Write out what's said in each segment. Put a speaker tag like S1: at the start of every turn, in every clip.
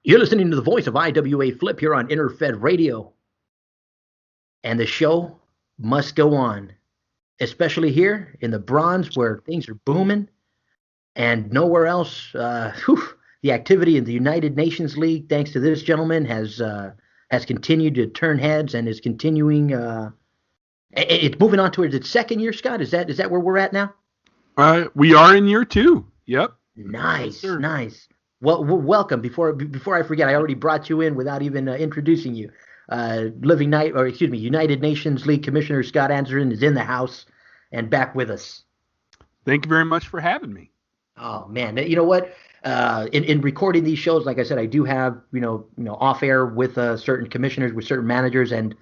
S1: You're listening to the voice of IWA Flip here on Interfed Radio. And the show must go on, especially here in the Bronze where things are booming and nowhere else. The activity in the United Nations League, thanks to this gentleman, has continued to turn heads and is continuing. It's moving on towards its second year, Scott. Is that where we're at now?
S2: We are in year 2. Yep.
S1: Nice, yes, nice. Well, welcome. Before I forget, I already brought you in without even introducing you. United Nations League Commissioner Scott Anderson is in the house and back with us.
S2: Thank you very much for having me.
S1: Oh man, you know what? In recording these shows, like I said, I do have off air with certain commissioners, with certain managers, and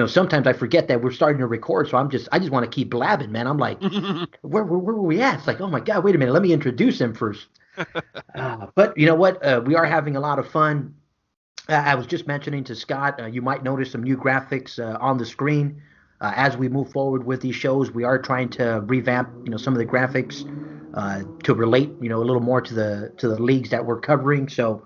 S1: sometimes I forget that we're starting to record, so I just want to keep blabbing, man. I'm like, where were we at? It's like, oh my God, wait a minute, let me introduce him first. But you know what? We are having a lot of fun. I was just mentioning to Scott, you might notice some new graphics on the screen. As we move forward with these shows, we are trying to revamp, some of the graphics to relate, a little more to the leagues that we're covering. So,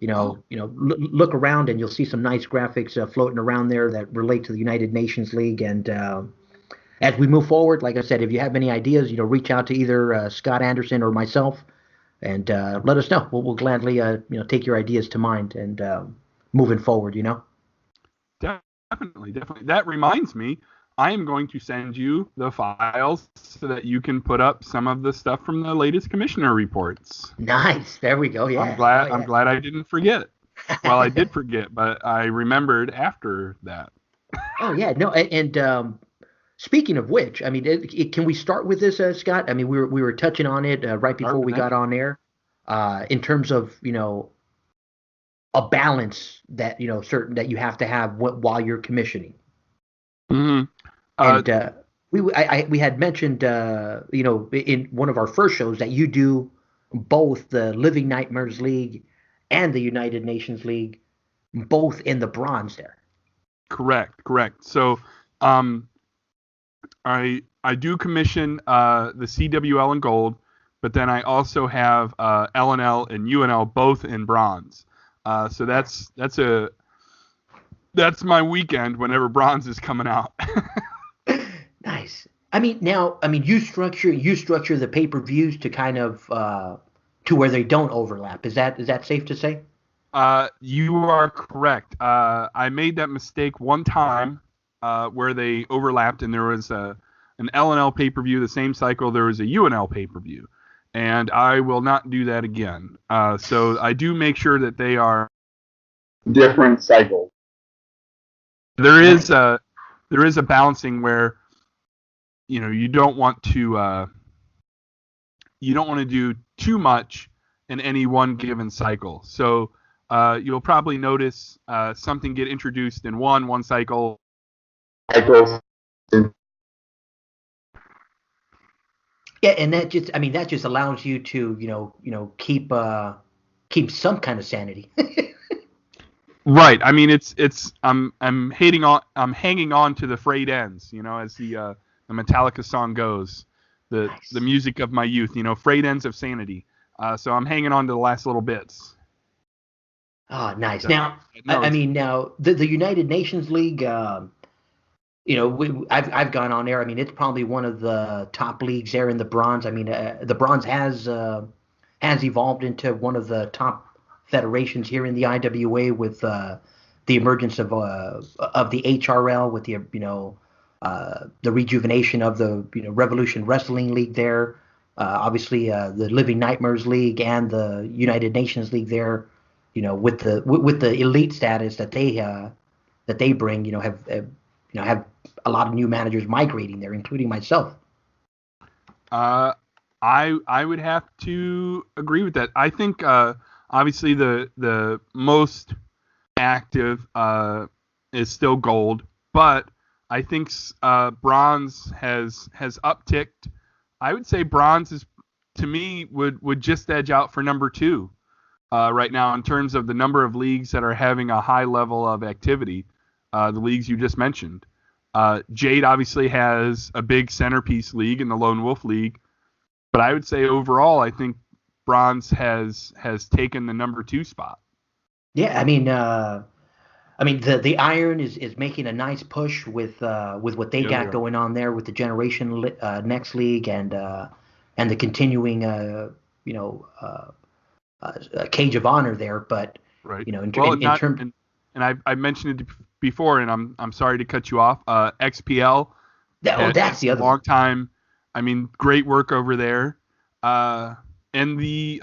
S1: look around and you'll see some nice graphics floating around there that relate to the United Nations League. And as we move forward, like I said, if you have any ideas, reach out to either Scott Anderson or myself, and let us know. We'll gladly, take your ideas to mind and moving forward.
S2: Definitely. That reminds me, I am going to send you the files so that you can put up some of the stuff from the latest commissioner reports.
S1: Nice. There we go. Yeah.
S2: I'm glad I didn't forget. Well, I did forget, but I remembered after that.
S1: Oh yeah, no, and speaking of which, I mean, can we start with this, Scott? I mean, we were touching on it right before we got on air, in terms of a balance that certain that you have to have while you're commissioning.
S2: Mm-hmm.
S1: And we had mentioned in one of our first shows that you do both the Living Nightmares League and the United Nations League, both in the bronze there.
S2: Correct. So I do commission the CWL in gold, but then I also have LNL and UNL both in bronze. So that's my weekend whenever bronze is coming out.
S1: Nice. I mean, you structure the pay-per-views to kind of to where they don't overlap. Is that safe to say?
S2: You are correct. I made that mistake one time where they overlapped, and there was an LNL pay-per-view the same cycle. There was a UNL pay-per-view, and I will not do that again. So I do make sure that they are different cycles. There is a balancing where you don't want to do too much in any one given cycle. So you'll probably notice something get introduced in one cycle.
S1: Yeah, and that just allows you to keep some kind of sanity.
S2: Right. I mean, I'm hanging on to the frayed ends, as the Metallica song goes, the music of my youth, frayed ends of sanity. So I'm hanging on to the last little bits.
S1: Oh, nice. Now, now the United Nations League, I've gone on there. I mean, it's probably one of the top leagues there in the bronze. I mean, the bronze has evolved into one of the top federations here in the IWA with the emergence of the HRL, with the rejuvenation of the Revolution Wrestling League there. Obviously, the Living Nightmares League and the United Nations League there. With the elite status that they bring, have a lot of new managers migrating there, including myself.
S2: I would have to agree with that. I think obviously the most active is still gold, but I think bronze has upticked. I would say bronze is, to me, would just edge out for number 2 right now in terms of the number of leagues that are having a high level of activity. The leagues you just mentioned. Jade obviously has a big centerpiece league in the Lone Wolf League, but I would say overall, I think bronze has taken the number 2 spot.
S1: Yeah, I mean the Iron is making a nice push with what they
S2: Yeah, they
S1: got
S2: are.
S1: going on there with the Next League and the continuing you know Cage of Honor there. But
S2: Right.
S1: in
S2: Well,
S1: in
S2: not
S1: terms,
S2: and I mentioned it before, and I'm sorry to cut you off. XPL had
S1: that's the
S2: a
S1: other one.
S2: long time. I mean, great work over there. Uh, and the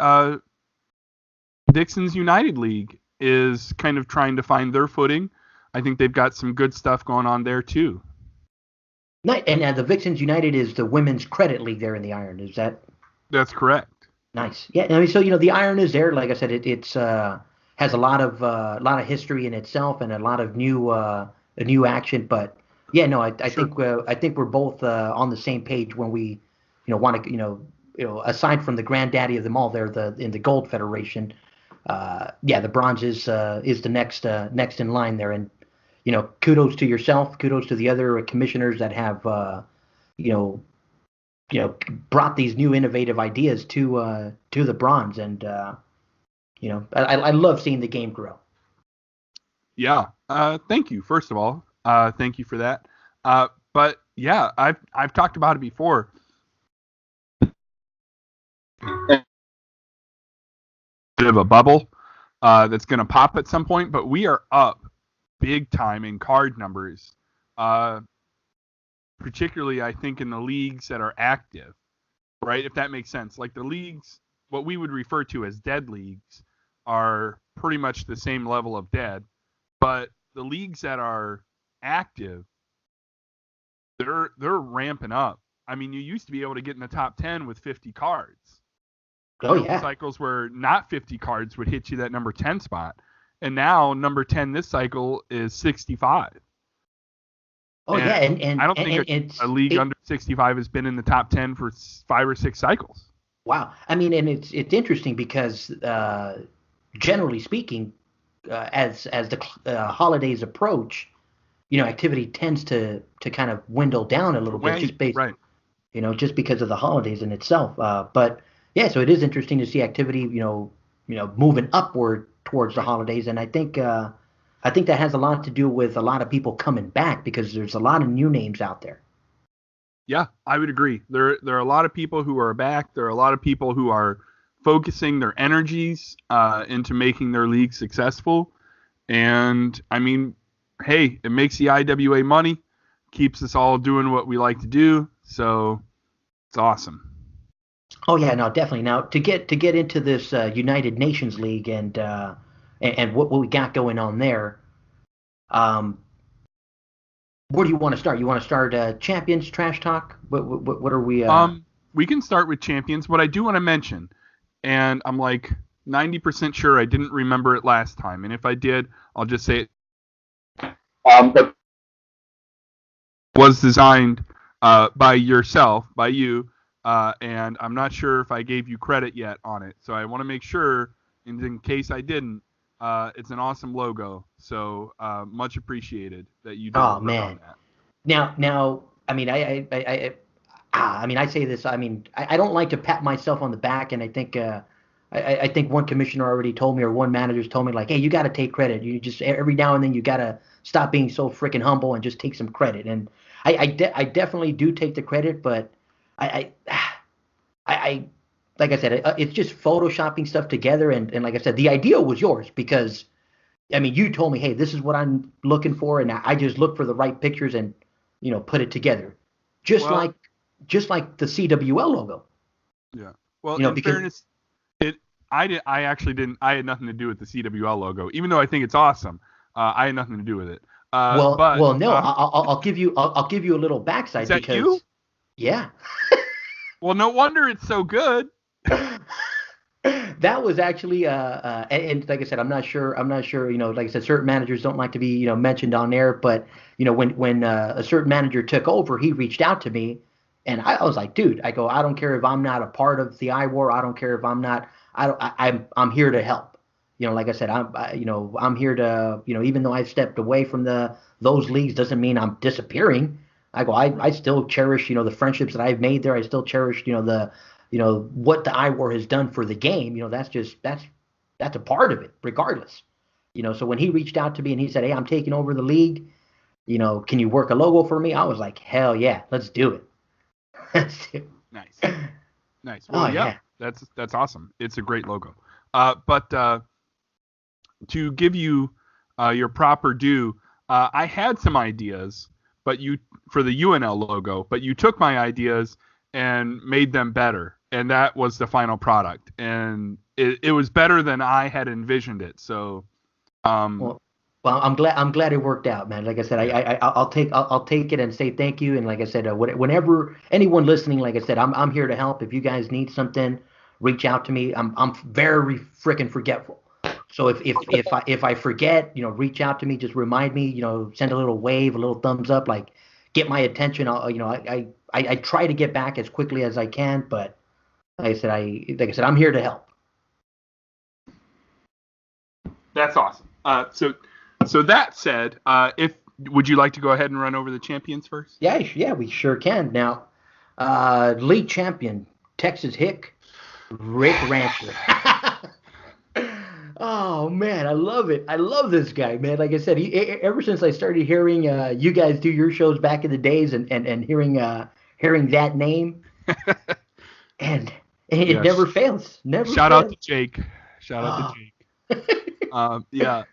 S2: Dixon's United League is kind of trying to find their footing. I think they've got some good stuff going on there too.
S1: And the Vixens United is the women's credit league there in the Iron. Is that
S2: That's correct.
S1: nice? Yeah, I mean, so the Iron is there. Like I said, it's has a lot of history in itself and a new action. But yeah, no,
S2: Sure.
S1: I think we're both on the same page when we want to aside from the granddaddy of them all, they're the in the Gold Federation. Yeah, the bronze is the next in line there, and kudos to yourself, kudos to the other commissioners that have you know brought these new innovative ideas to the bronze, and I love seeing the game grow.
S2: Yeah. Thank you. First of all, thank you for that. But yeah, I've talked about it before. Bit of a bubble that's going to pop at some point, but we are up big time in card numbers. Uh, Particularly, I think in the leagues that are active, right? If that makes sense. Like the leagues, what we would refer to as dead leagues, are pretty much the same level of dead, but the leagues that are active, they're ramping up. I mean, you used to be able to get in the top 10 with 50 cards.
S1: Oh
S2: There were
S1: yeah,
S2: cycles where not 50 cards would hit you that number 10 spot. And now number 10 this cycle is 65.
S1: oh yeah,
S2: And
S1: and
S2: I
S1: and
S2: don't
S1: and,
S2: think
S1: and
S2: a
S1: it's
S2: league
S1: it.
S2: under 65 has been in the top 10 for 5 or 6 cycles.
S1: Wow, I mean, and it's interesting because generally speaking, as the holidays approach, activity tends to kind of dwindle down a
S2: To
S1: little bit,
S2: Wayne,
S1: just based
S2: right.
S1: just because of the holidays in itself. But yeah, so it is interesting to see activity, moving upward towards the holidays, and I think that has a lot to do with a lot of people coming back because there's a lot of new names out there.
S2: Yeah, I would agree. There are a lot of people who are back. There are a lot of people who are focusing their energies into making their league successful. And I mean, hey, it makes the IWA money, keeps us all doing what we like to do. So it's awesome.
S1: Oh yeah, no, definitely. Now to get into this United Nations League and what we got going on there. Um, where do you want to start? You want to start champions trash talk? What are we?
S2: We can start with champions. What I do want to mention, and I'm like 90% sure I didn't remember it last time, and if I did, I'll just say it. But was designed by yourself, by you, and I'm not sure if I gave you credit yet on it. So I want to make sure, and in case I didn't, it's an awesome logo. So much appreciated that you did the
S1: Oh
S2: work on
S1: man.
S2: that.
S1: Now, I mean, I mean, I say this. I mean, I don't like to pat myself on the back, and I think I think one commissioner already told me, or one manager's told me, like, hey, you got to take credit. You just every now and then you got to stop being so freaking humble and just take some credit. And I definitely do take the credit, but I I like I said, it's just photoshopping stuff together. And like I said, the idea was yours because I mean, you told me, hey, this is what I'm looking for, and I just look for the right pictures and put it together, just
S2: Well,
S1: like just like the CWL logo,
S2: yeah. Well, in
S1: because
S2: fairness, it I did. I actually didn't. I had nothing to do with the CWL logo, even though I think it's awesome. I had nothing to do with it. But
S1: no, I'll give you I'll give you a little
S2: is
S1: backside
S2: that you?
S1: because yeah,
S2: Well, no wonder it's so good.
S1: that was actually and like I said, I'm not sure like I said, certain managers don't like to be mentioned on air, but when a certain manager took over, he reached out to me, and I was like, dude, I go, I don't care if I'm not a part of the I war, I don't care if I'm not, I don't, I'm here to help. Like I said, I'm here to even though I've stepped away from those leagues, doesn't mean I'm disappearing. I go, I still cherish the friendships that I've made there. I still cherish the what the IWAR has done for the game. That's a part of it, regardless. So when he reached out to me and he said, "Hey, I'm taking over the league. Can you work a logo for me?" I was like, "Hell yeah, let's do it." Let's do it.
S2: Nice. Nice.
S1: Oh
S2: Well, yeah,
S1: yeah.
S2: that's awesome. It's a great logo. But to give you your proper due, I had some ideas, but for the UNL logo, but you took my ideas and made them better, and that was the final product, and it was better than I had envisioned it. So,
S1: Well, well, I'm glad it worked out, man. Like I said,
S2: yeah,
S1: I'll take it and say thank you. And like I said, whenever anyone listening, like I said, I'm here to help. If you guys need something, reach out to me. I'm very freaking forgetful. So if I forget, reach out to me. Just remind me. Send a little wave, a little thumbs up, like get my attention. I try to get back as quickly as I can. But like I said, I'm here to help.
S2: that's awesome. So that said, if would you like to go ahead and run over the champions first?
S1: Yeah, yeah, we sure can. Now, league champion Texas Hick, Rick Rancher. Oh man, I love it. I love this guy, man. Like I said, ever since I started hearing you guys do your shows back in the days and hearing that name, and it
S2: Yes.
S1: never fails. Never
S2: Shout out
S1: fails.
S2: to Jake. Shout out to
S1: Oh.
S2: Jake. Yeah,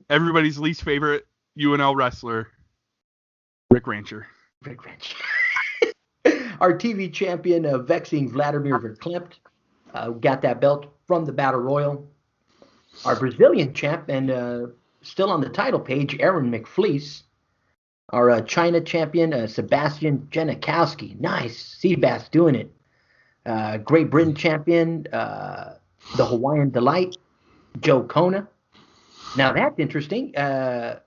S2: everybody's least favorite UNL wrestler, Rick Rancher.
S1: Rick Rancher. Our TV champion, Vexing Vladimir Verklempt, got that belt from the Battle Royal. Our Brazilian champ and still on the title page, Aaron McFleece. Our China champion, Sebastian Janikowski. Nice. Seabass doing it. Great Britain champion, the Hawaiian Delight, Joe Kona. Now that's interesting. They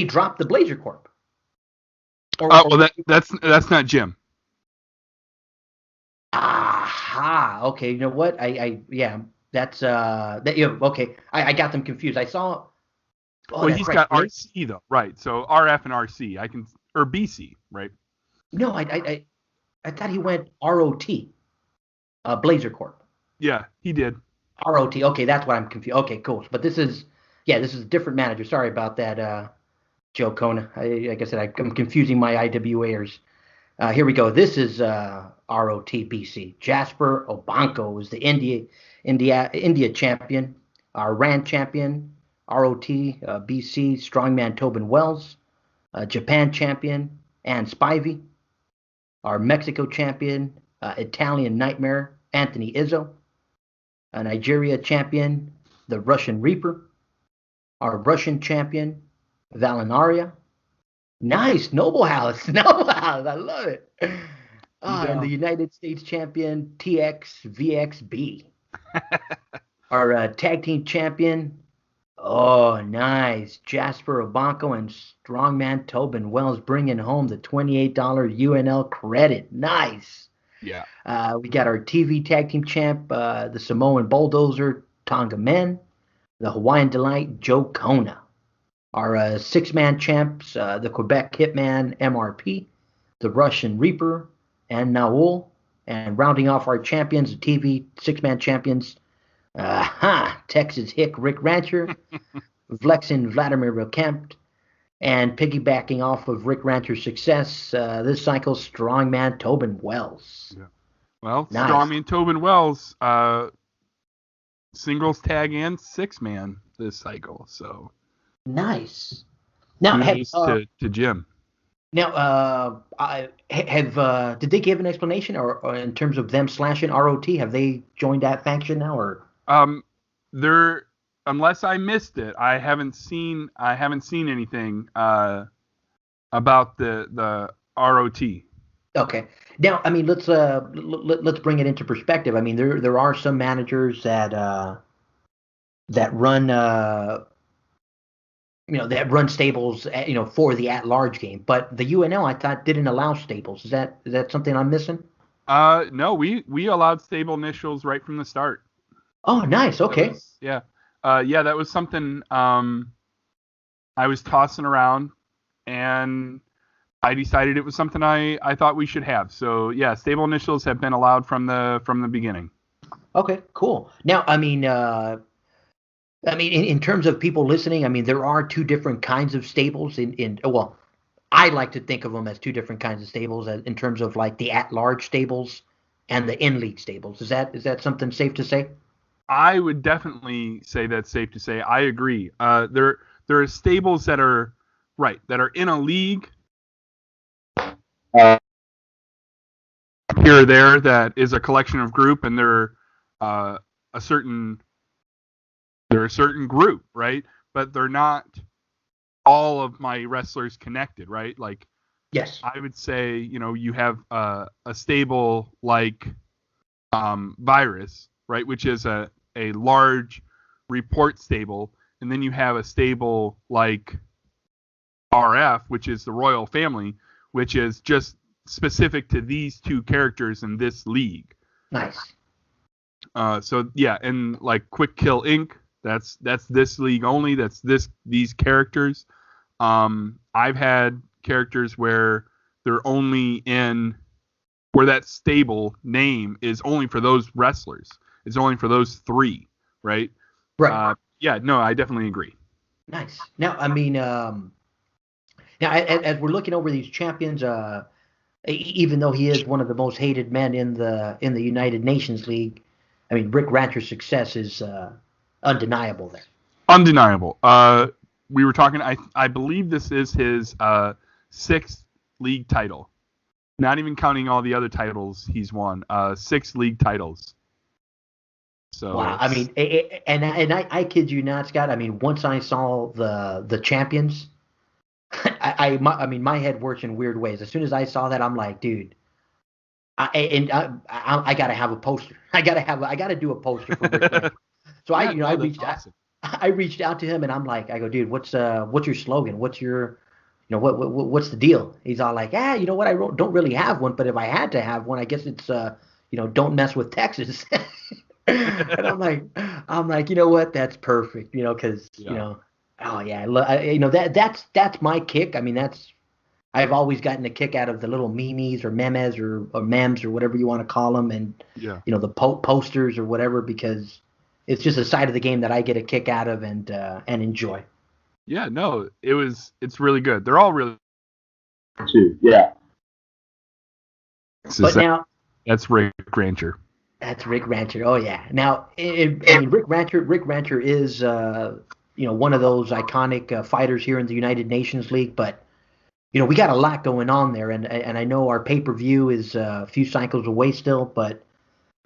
S1: dropped the Blazer Corp.
S2: Well, that's not Jim.
S1: Aha. Okay. You know what? Yeah. That's okay. I got them confused. I saw. Oh,
S2: Well,
S1: that's
S2: he's
S1: right.
S2: got RC though, right? So RF and RC, or BC, right?
S1: No, I thought he went ROT, Blazer Corp.
S2: Yeah, he did.
S1: ROT. Okay, that's what I'm confused. Okay, cool. But this is a different manager. Sorry about that, Joe Kona. Like I said, I'm confusing my IWAers. Here we go. This is ROTBC. Jasper Obanko is the India champion. Our RAN champion, ROT BC strongman Tobin Wells. Japan champion, Ann Spivey. Our Mexico champion, Italian Nightmare, Anthony Izzo. A Nigeria champion, the Russian Reaper. Our Russian champion, Valinaria. Nice, Noble House, Noble House. I love it. And the United States champion, TXVXB. Our tag team champion, oh, nice, Jasper Obanko and strongman Tobin Wells bringing home the $28 UNL credit. Nice.
S2: Yeah.
S1: We got our TV tag team champ, the Samoan Bulldozer, Tonga Men. The Hawaiian Delight, Joe Kona. Our six-man champs, the Quebec Hitman, MRP, the Russian Reaper, and Naul. And rounding off our champions, the TV six-man champions, Texas Hick, Rick Rancher, Vlexin Vladimir Verklempt, and piggybacking off of Rick Rancher's success, this cycle, strongman Tobin Wells.
S2: Yeah. Well,
S1: Nice.
S2: strongman Tobin Wells, singles tag and six-man this cycle. So
S1: Nice. Now,
S2: to Jim.
S1: Now, did they give an explanation, or in terms of them slashing ROT? Have they joined that faction now, or?
S2: There, unless I missed it, I haven't seen anything about the ROT.
S1: Okay. Now, I mean, let's bring it into perspective. I mean, there are some managers that run that run stables, for the at-large game. But the UNL, I thought, didn't allow stables. Is that something I'm missing?
S2: No, we allowed stable initials right from the start.
S1: Oh, nice. Okay.
S2: That was something I was tossing around, and I decided it was something I thought we should have. So yeah, stable initials have been allowed from the beginning.
S1: Okay, cool. Now, I mean, I mean, in terms of people listening, I mean, there are two different kinds of stables. Well, I like to think of them as two different kinds of stables, in terms of like the at-large stables and the in-league stables. Is that something safe to say?
S2: I would definitely say that's safe to say. I agree. There are stables that are right that are in a league here or there that is a collection of group, and uh, a certain they're a certain group, right? But they're not all of my wrestlers connected, right? Like
S1: Yes.
S2: I would say, you have a stable like Virus, right, which is a large report stable, and then you have a stable like RF, which is the Royal Family, which is just specific to these two characters in this league.
S1: Nice.
S2: So yeah, and like Quick Kill Inc. That's this league only. That's these characters. I've had characters where they're only in where that stable name is only for those wrestlers. It's only for those three, right?
S1: Right.
S2: Yeah, no, I definitely agree.
S1: Nice. Now, I mean, now as we're looking over these champions, even though he is one of the most hated men in the United Nations League, I mean, Rick Rancher's success is undeniable there.
S2: Undeniable. We were talking. I believe this is his sixth league title. Not even counting all the other titles he's won. 6 league titles. So
S1: Wow. I mean, and I kid you not, Scott. I mean, once I saw the champions, I mean, my head works in weird ways. As soon as I saw that, I'm like, dude, I gotta have a poster. I gotta do a poster for Rick Rancher. So I reached
S2: awesome.
S1: I reached out to him, and I'm like, I go, dude, what's your slogan? What's your, what's the deal? He's all like, you know what? Don't really have one, but if I had to have one, I guess it's don't mess with Texas. And I'm like, you know what? That's perfect, because oh yeah, that's my kick. I mean, I've always gotten a kick out of the little memes or memes or memes or whatever you want to call them, and the posters or whatever, because it's just a side of the game that I get a kick out of and enjoy.
S2: Yeah, no, it's really good. They're all really
S3: too. Yeah.
S1: But now
S2: that's Rick Rancher.
S1: That's Rick Rancher. Oh yeah. Now, I mean, Rick Rancher is one of those iconic fighters here in the United Nations League, but we got a lot going on there, and I know our pay-per-view is a few cycles away still, but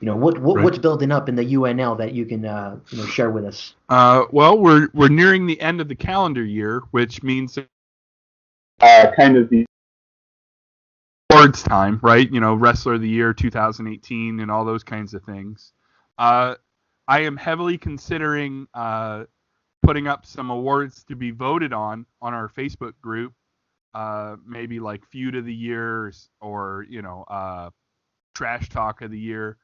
S1: what's building up in the UNL that you can share with us?
S2: Well, we're nearing the end of the calendar year, which means
S3: kind of the
S2: awards time, right? Wrestler of the Year 2018 and all those kinds of things. I am heavily considering putting up some awards to be voted on our Facebook group. Maybe like Feud of the Year or Trash Talk of the Year.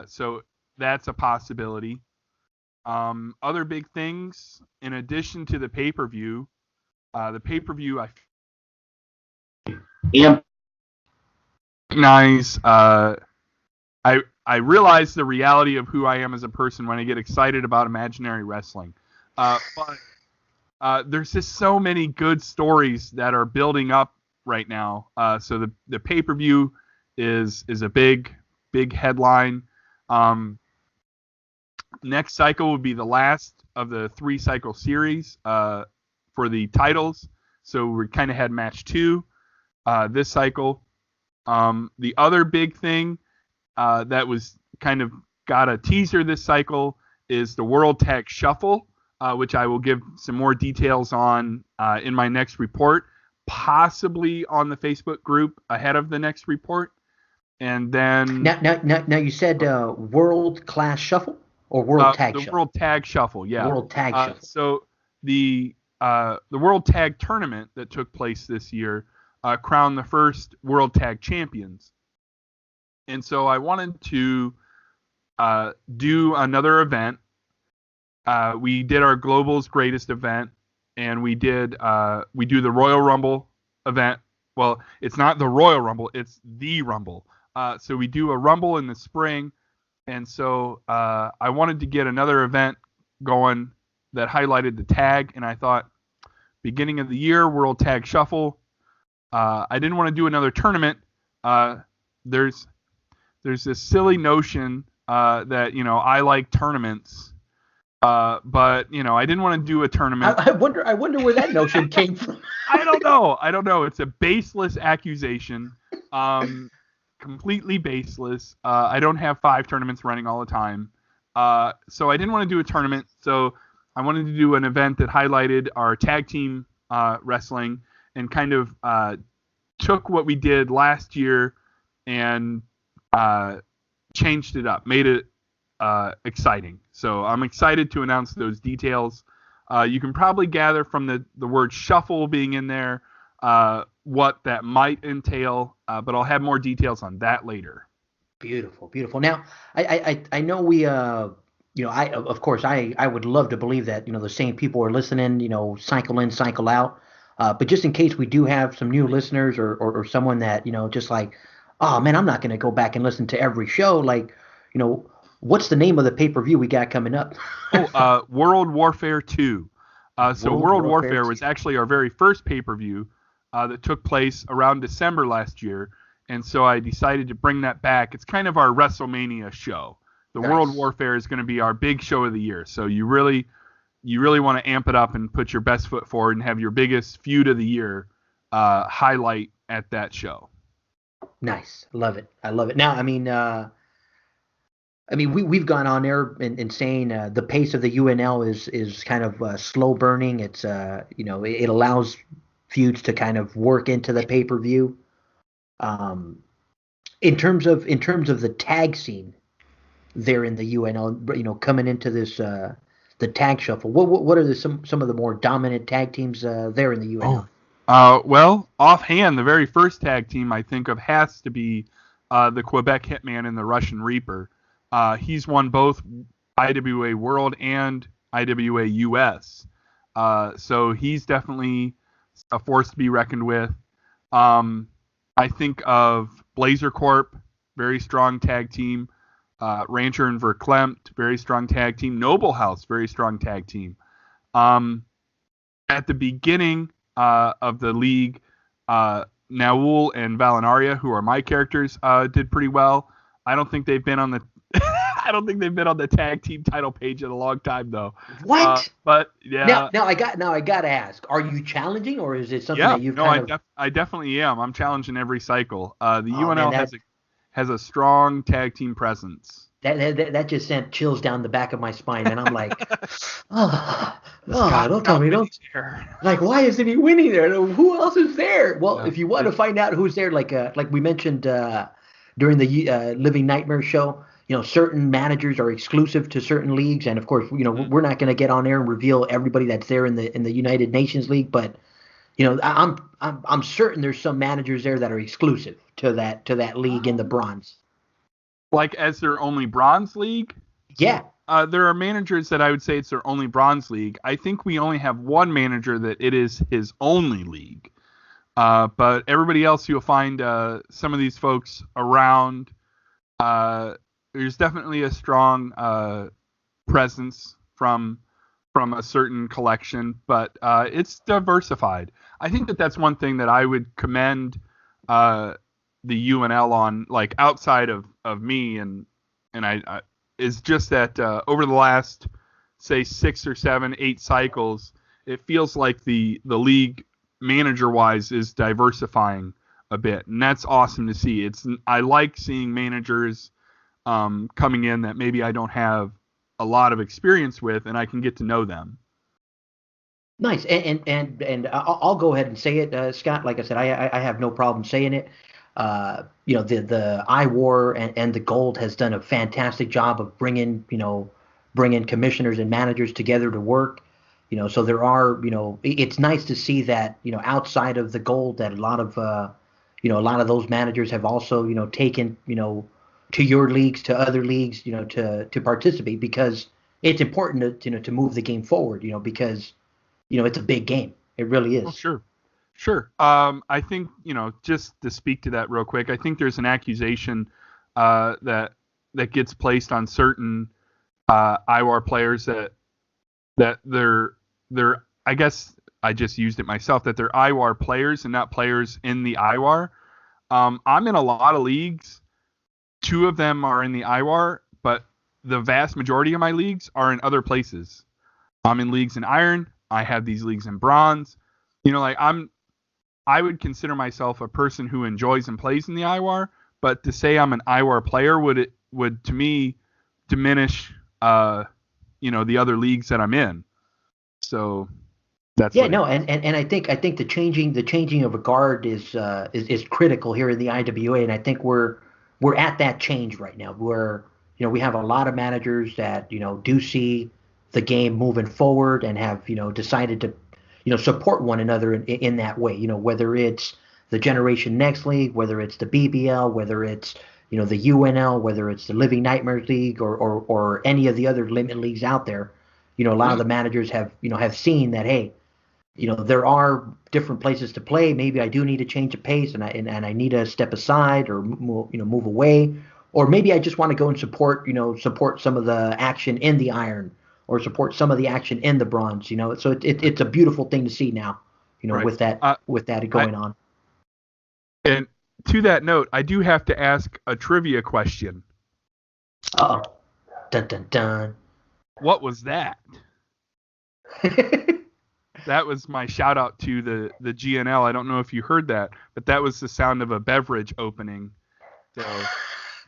S2: So that's a possibility. Other big things in addition to the pay-per-view. The pay-per-view I recognize. I realize the reality of who I am as a person when I get excited about imaginary wrestling. But there's just so many good stories that are building up right now. So the pay-per-view is a big headline. Next cycle would be the last of the 3-cycle series for the titles. So we kind of had match 2 this cycle. The other big thing that was kind of got a teaser this cycle is the World Tag Shuffle, which I will give some more details on in my next report, possibly on the Facebook group ahead of the next report. And then
S1: now you said World Class Shuffle or World Tag Shuffle?
S2: The World Tag Shuffle, yeah.
S1: World Tag Shuffle.
S2: So the World Tag Tournament that took place this year crowned the first World Tag Champions. And so I wanted to do another event. We did our Global's Greatest event, and we do the Royal Rumble event. Well, it's not the Royal Rumble, it's the Rumble. So we do a Rumble in the spring, and so I wanted to get another event going that highlighted the tag, and I thought, beginning of the year, World Tag Shuffle. I didn't want to do another tournament. There's this silly notion that I like tournaments, but I didn't want to do a tournament.
S1: I wonder where that notion came from.
S2: I don't know. It's a baseless accusation, completely baseless. I don't have 5 tournaments running all the time, so I didn't want to do a tournament. So I wanted to do an event that highlighted our tag team wrestling and kind of took what we did last year and changed it up, made it exciting. So I'm excited to announce those details. You can probably gather from the word shuffle being in there what that might entail, but I'll have more details on that later.
S1: Beautiful, beautiful. Now, I know we, of course, I would love to believe that, the same people are listening, cycle in, cycle out. But just in case we do have some new listeners or someone that, just like, oh man, I'm not going to go back and listen to every show. Like, what's the name of the pay-per-view we got coming up?
S2: World Warfare 2. So World Warfare
S1: 2
S2: was actually our very first pay-per-view that took place around December last year. And so I decided to bring that back. It's kind of our WrestleMania show. The
S1: Nice.
S2: World Warfare is going to be our big show of the year. So you really want to amp it up and put your best foot forward and have your biggest feud of the year highlight at that show.
S1: Nice. Love it. I love it. Now, we've gone on there and saying the pace of the UNL is kind of slow burning. It's it allows feuds to kind of work into the pay-per-view. In terms of the tag scene there in the UNL, coming into this the tag shuffle, what are some of the more dominant tag teams there in the UNL?
S2: Well, offhand, the very first tag team I think of has to be the Quebec Hitman and the Russian Reaper. He's won both IWA World and IWA US. So he's definitely a force to be reckoned with. I think of Blazer Corp, very strong tag team. Rancher and Verklempt, very strong tag team. Noble House, very strong tag team. At the beginning of the league, Naul and Valinaria, who are my characters, did pretty well. I don't think they've been on the tag team title page in a long time though.
S1: What?
S2: But yeah.
S1: Now I got to ask: are you challenging, or is it something that you've
S2: I definitely am. I'm challenging every cycle. The UNL has a strong tag team presence.
S1: That just sent chills down the back of my spine, and I'm like, don't tell me, like, why isn't he winning there? Who else is there? Well, if you want to find out who's there, like we mentioned during the Living Nightmare show, certain managers are exclusive to certain leagues, and of course, we're not going to get on there and reveal everybody that's there in the United Nations League, but I'm certain there's some managers there that are exclusive to that league in the bronze.
S2: Like as their only bronze league?
S1: Yeah.
S2: There are managers that I would say it's their only bronze league. I think we only have one manager that it is his only league. But everybody else you'll find some of these folks around. There's definitely a strong presence from a certain collection, but it's diversified. I think that's one thing that I would commend the UNL on, like outside of me and I is just that over the last say 6 or 7, 8 cycles, it feels like the league manager wise is diversifying a bit, and that's awesome to see. I like seeing managers coming in that maybe I don't have a lot of experience with, and I can get to know them.
S1: Nice, and I'll go ahead and say it, Scott. Like I said, I have no problem saying it. The IWAR and the Gold has done a fantastic job of bringing commissioners and managers together to work. So there are, it's nice to see that, outside of the Gold, that a lot of those managers have also, taken, to your leagues, to other leagues, to participate, because it's important to move the game forward, because, it's a big game. It really is.
S2: Oh, sure. I think, just to speak to that real quick, I think there's an accusation that gets placed on certain IWAR players that that they're I guess I just used it myself, that they're IWAR players and not players in the IWAR. I'm in a lot of leagues. 2 of them are in the IWAR, but the vast majority of my leagues are in other places. I'm in leagues in Iron. I have these leagues in Bronze. Like I would consider myself a person who enjoys and plays in the IWAR, but to say I'm an IWAR player would to me diminish the other leagues that I'm in. So that's
S1: and I think the changing of a guard is critical here in the IWA, and I think we're at that change right now where we have a lot of managers that do see the game moving forward and have decided to support one another in that way, whether it's the Generation Next League, whether it's the BBL, whether it's the UNL, whether it's the Living Nightmares League or any of the other limit leagues out there. A lot of the managers have seen that, hey, there are different places to play. Maybe I do need to change the pace, and I need to step aside or move away, or maybe I just want to go and support some of the action in the Iron, or support some of the action in the Bronze. So it's a beautiful thing to see now.
S2: Right.
S1: with that going on.
S2: And to that note, I do have to ask a trivia question.
S1: Uh-oh. Dun dun dun.
S2: What was that? That was my shout out to the GNL. I don't know if you heard that, but that was the sound of a beverage opening. So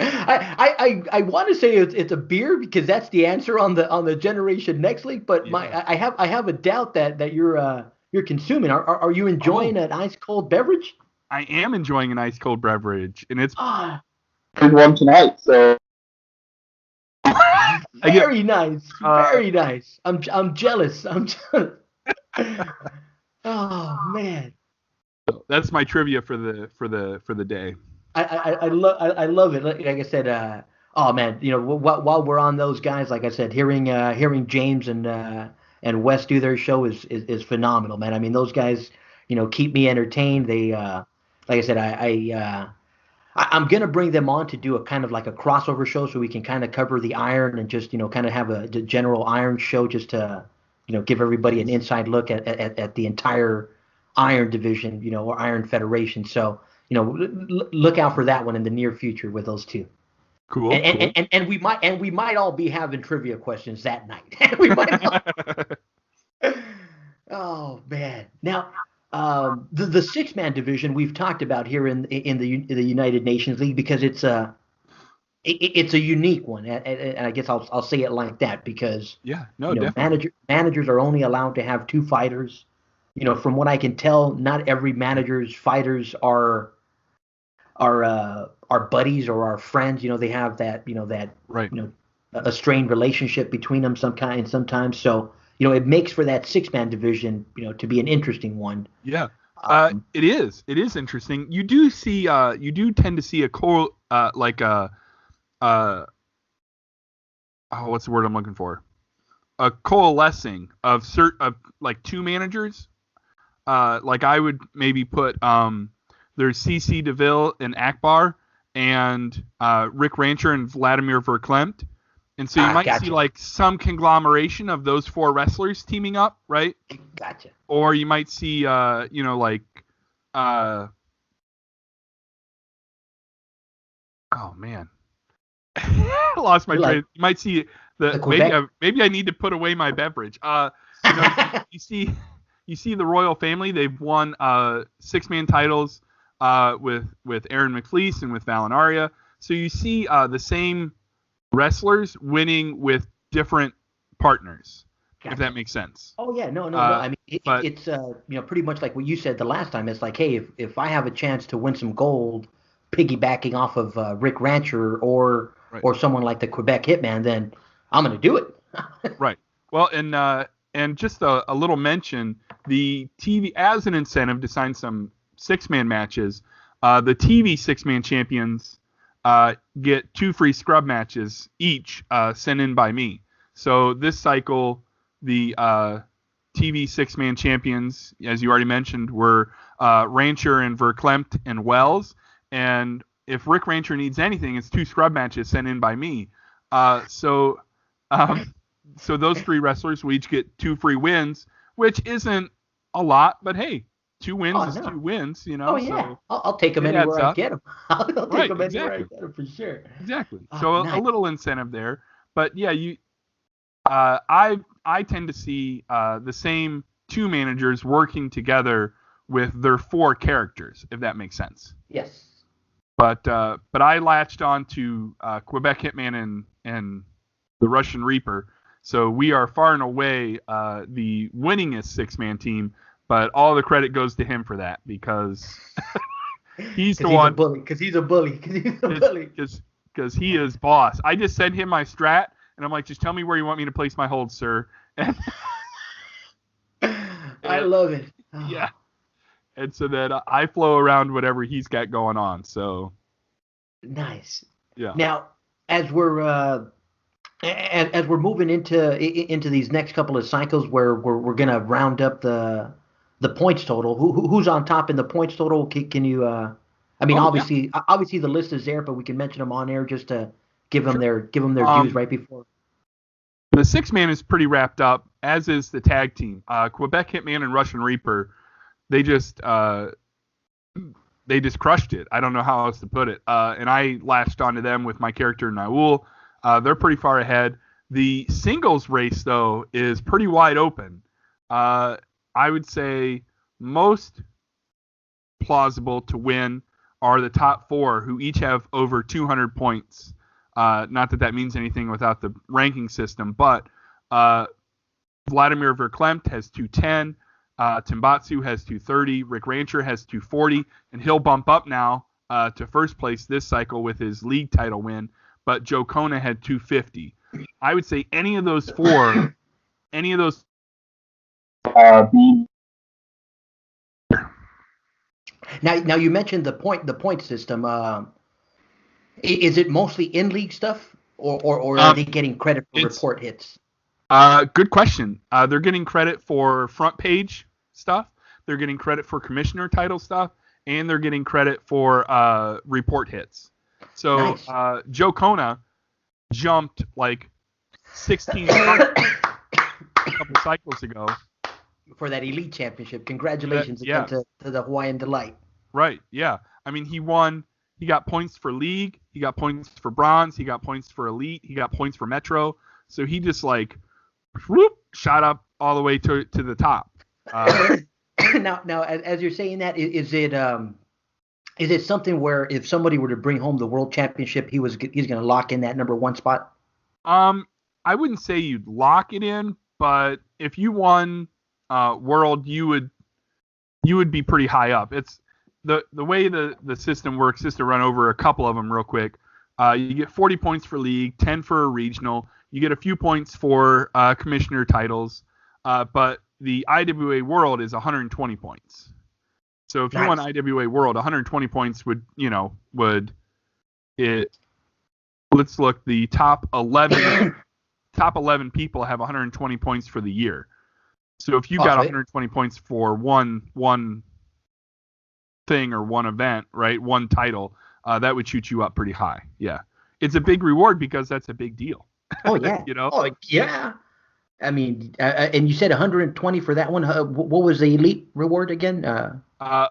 S1: I want to say it's a beer because that's the answer on the Generation Next League, but
S2: yeah.
S1: I have a doubt that you're consuming. Are you enjoying an ice cold beverage?
S2: I am enjoying an ice cold beverage, and it's
S3: Drink one tonight, so
S1: very nice, very nice. I'm jealous. I'm jealous. Oh man,
S2: that's my trivia for the day.
S1: I love it. Like I said, oh man, while we're on those guys, like I said, hearing James and Wes do their show is phenomenal, man. I mean, those guys, keep me entertained. They, like I said, I'm gonna bring them on to do a kind of like a crossover show so we can kind of cover the Iron and just kind of have the general Iron show just to give everybody an inside look at the entire Iron division, or Iron Federation. So look out for that one in the near future with those two.
S2: Cool.
S1: And we might all be having trivia questions that night. We might all. Oh man! Now, the 6-man division we've talked about here in the United Nations League because it's a unique one, and I guess I'll say it like that because managers are only allowed to have 2 fighters. From what I can tell, not every manager's fighters are buddies or are friends. They have that
S2: right.
S1: A strained relationship between them sometimes. So it makes for that 6-man division to be an interesting one.
S2: Yeah. It is interesting. You do tend to see a what's the word I'm looking for? A coalescing of 2 managers. Like I would maybe put there's CC DeVille and Akbar and Rick Rancher and Vladimir Verklempt. And so you might see like some conglomeration of those 4 wrestlers teaming up, right?
S1: Gotcha.
S2: Or you might see oh man. I lost my train. You might see maybe I need to put away my beverage. You see the royal family. They've won 6-man titles with Aaron McFleece and with Valinaria. So you see the same wrestlers winning with different partners, if that makes sense.
S1: Oh yeah, no. I mean, it's pretty much like what you said the last time. It's like, hey, if I have a chance to win some gold, piggybacking off of Rick Rancher or someone like the Quebec Hitman, then I'm going to do it.
S2: Right. Well, and just a little mention, the TV as an incentive to sign some 6-man matches, the TV 6-man champions get 2 free scrub matches each sent in by me. So this cycle, the TV 6-man champions, as you already mentioned, were Rancher and Verklempt and Wells. And if Rick Rancher needs anything, it's 2 scrub matches sent in by me. So so those 3 wrestlers will each get 2 free wins, which isn't a lot, but hey, 2 wins is 2 wins,
S1: Oh yeah,
S2: so
S1: I'll take them anywhere I get them. I'll take them anywhere I get them for sure.
S2: Exactly.
S1: Oh,
S2: So
S1: nice.
S2: a little incentive there, but yeah, I tend to see the same 2 managers working together with their 4 characters, if that makes sense.
S1: Yes.
S2: But I latched on to Quebec Hitman and the Russian Reaper, so we are far and away the winningest 6-man team. But all the credit goes to him for that because he's the one.
S1: Because he's a bully.
S2: Because he is boss. I just send him my strat, and I'm like, just tell me where you want me to place my hold, sir.
S1: I love it. Oh.
S2: Yeah. And so then I flow around whatever he's got going on. So
S1: nice.
S2: Yeah.
S1: Now, as we're moving into these next couple of cycles, where we're gonna round up the points total. Who's on top in the points total? Can you? I mean, obviously the list is there, but we can mention them on air just to give them their dues right before.
S2: The 6-man is pretty wrapped up, as is the tag team. Quebec Hitman and Russian Reaper, they just crushed it. I don't know how else to put it. And I latched onto them with my character Naul. They're pretty far ahead. The singles race though is pretty wide open. I would say most plausible to win are the top 4, who each have over 200 points. Not that means anything without the ranking system, but Vladimir Verklempt has 210, Timbatsu has 230, Rick Rancher has 240, and he'll bump up now to first place this cycle with his league title win, but Joe Kona had 250. I would say any of those 4,
S1: Now you mentioned the point system. Is it mostly in league stuff, or are they getting credit for report hits?
S2: Good question. They're getting credit for front page stuff. They're getting credit for commissioner title stuff, and they're getting credit for report hits. So nice. Joe Kona jumped like 16 a couple cycles ago
S1: for that elite championship. Congratulations again to the Hawaiian Delight.
S2: Right. Yeah. I mean, he won. He got points for league. He got points for bronze. He got points for elite. He got points for metro. So he just like shot up all the way to the top.
S1: Now, as you're saying that, is it something where if somebody were to bring home the world championship, he's going to lock in that number 1 spot?
S2: I wouldn't say you'd lock it in, but if you won world, you would be pretty high up. It's the way the system works, just to run over a couple of them real quick. You get 40 points for league, 10 for a regional. You get a few points for commissioner titles, but the IWA World is 120 points. So if you won IWA World, 120 points would. Let's look. The top 11 people have 120 points for the year. So if you got 120 points for one thing or one event, right, one title, that would shoot you up pretty high. Yeah, it's a big reward because that's a big deal.
S1: Oh yeah, Oh yeah. I mean, and you said 120 for that one. What was the elite reward again?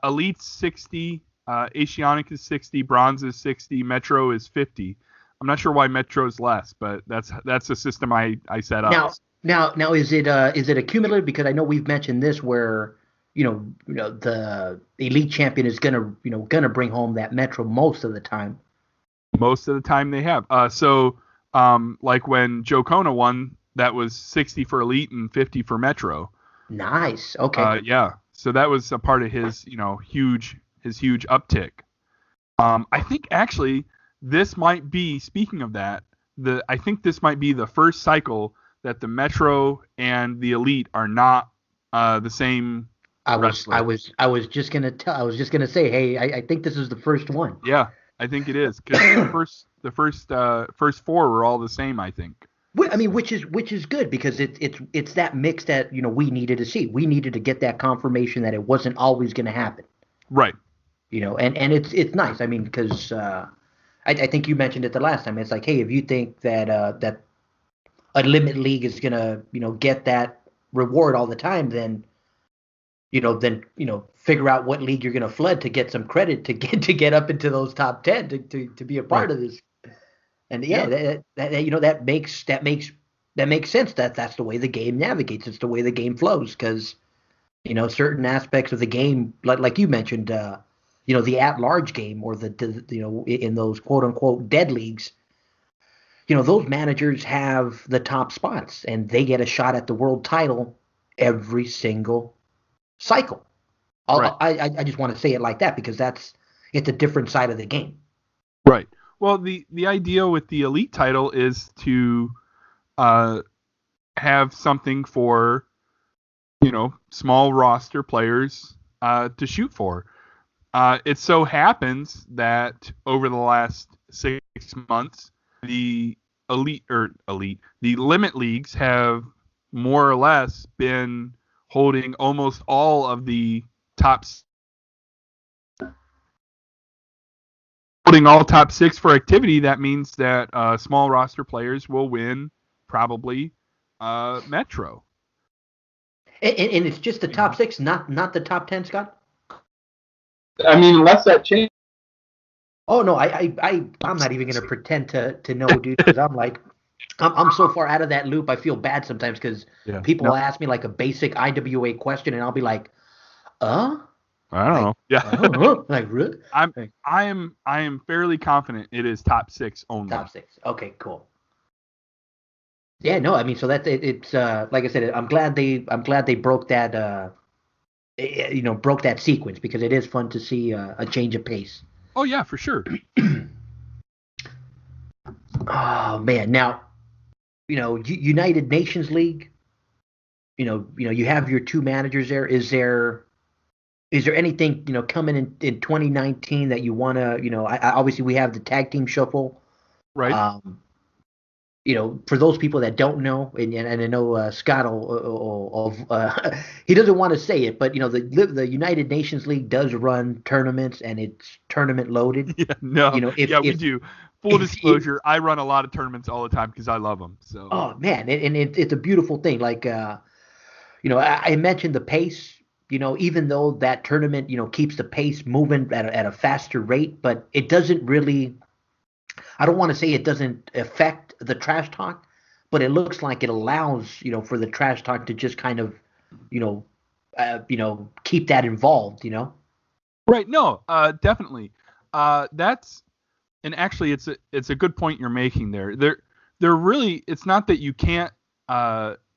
S2: Elite 60, Asianic is 60, bronze is 60, metro is 50. I'm not sure why metro is less, but that's the system I set up.
S1: Now is it accumulative? Because I know we've mentioned this where the elite champion is gonna bring home that metro most of the time.
S2: Most of the time they have. Like when Joe Kona won, that was 60 for elite and 50 for metro.
S1: Nice. Okay.
S2: Yeah. So that was a part of his huge uptick. I think actually this might be, speaking of that, I think this might be the first cycle that the metro and the elite are not the same.
S1: I was just gonna say, hey, I think this is the first one.
S2: Yeah, I think it is, because the first 4 were all the same, I think.
S1: I mean, which is good, because it's that mix that we needed to see. We needed to get that confirmation that it wasn't always going to happen.
S2: Right.
S1: And it's nice. I mean, because I think you mentioned it the last time. It's like, hey, if you think that a limit league is gonna get that reward all the time, then figure out what league you're gonna flood to get some credit to get up into those top 10 to be a part of this. And yeah, that makes sense. That's the way the game navigates. It's the way the game flows because certain aspects of the game, like you mentioned, the at-large game or in those quote-unquote dead leagues, those managers have the top spots and they get a shot at the world title every single cycle.
S2: Right.
S1: I just want to say it like that because it's a different side of the game.
S2: Right. Well, the idea with the elite title is to have something for small roster players to shoot for. It so happens that over the last 6 months, the the limit leagues have more or less been holding almost all of the top top 6 for activity. That means that small roster players will win probably Metro.
S1: And it's just the top 6, not the top 10, Scott?
S3: I mean, unless that changes.
S1: Oh no, I'm not even gonna pretend to know, dude, because I'm so far out of that loop. I feel bad sometimes because people will ask me like a basic IWA question, and I'll be like,
S2: I don't know.
S1: Yeah. Like really?
S2: I am fairly confident it is top 6 only.
S1: Top 6. Okay, cool. Yeah, no, I mean, so that's it. It's like I said, I'm glad they broke that broke that sequence because it is fun to see a change of pace.
S2: Oh yeah, for sure.
S1: Oh man, now United Nations League. You have your 2 managers there. Is there anything coming in 2019 that you want to obviously we have the tag team shuffle,
S2: right?
S1: For those people that don't know, and I know Scott he doesn't want to say it, but the United Nations League does run tournaments and it's tournament loaded.
S2: Yeah, no, we do. Full disclosure, I run a lot of tournaments all the time because I love them. So.
S1: Oh man, and it's a beautiful thing. Like I mentioned the pace. Even though that tournament keeps the pace moving at a faster rate, but it doesn't really. I don't want to say it doesn't affect the trash talk, but it looks like it allows for the trash talk to just kind of keep that involved.
S2: Right. No. Definitely. And actually it's a good point you're making there. They're really, it's not that you can't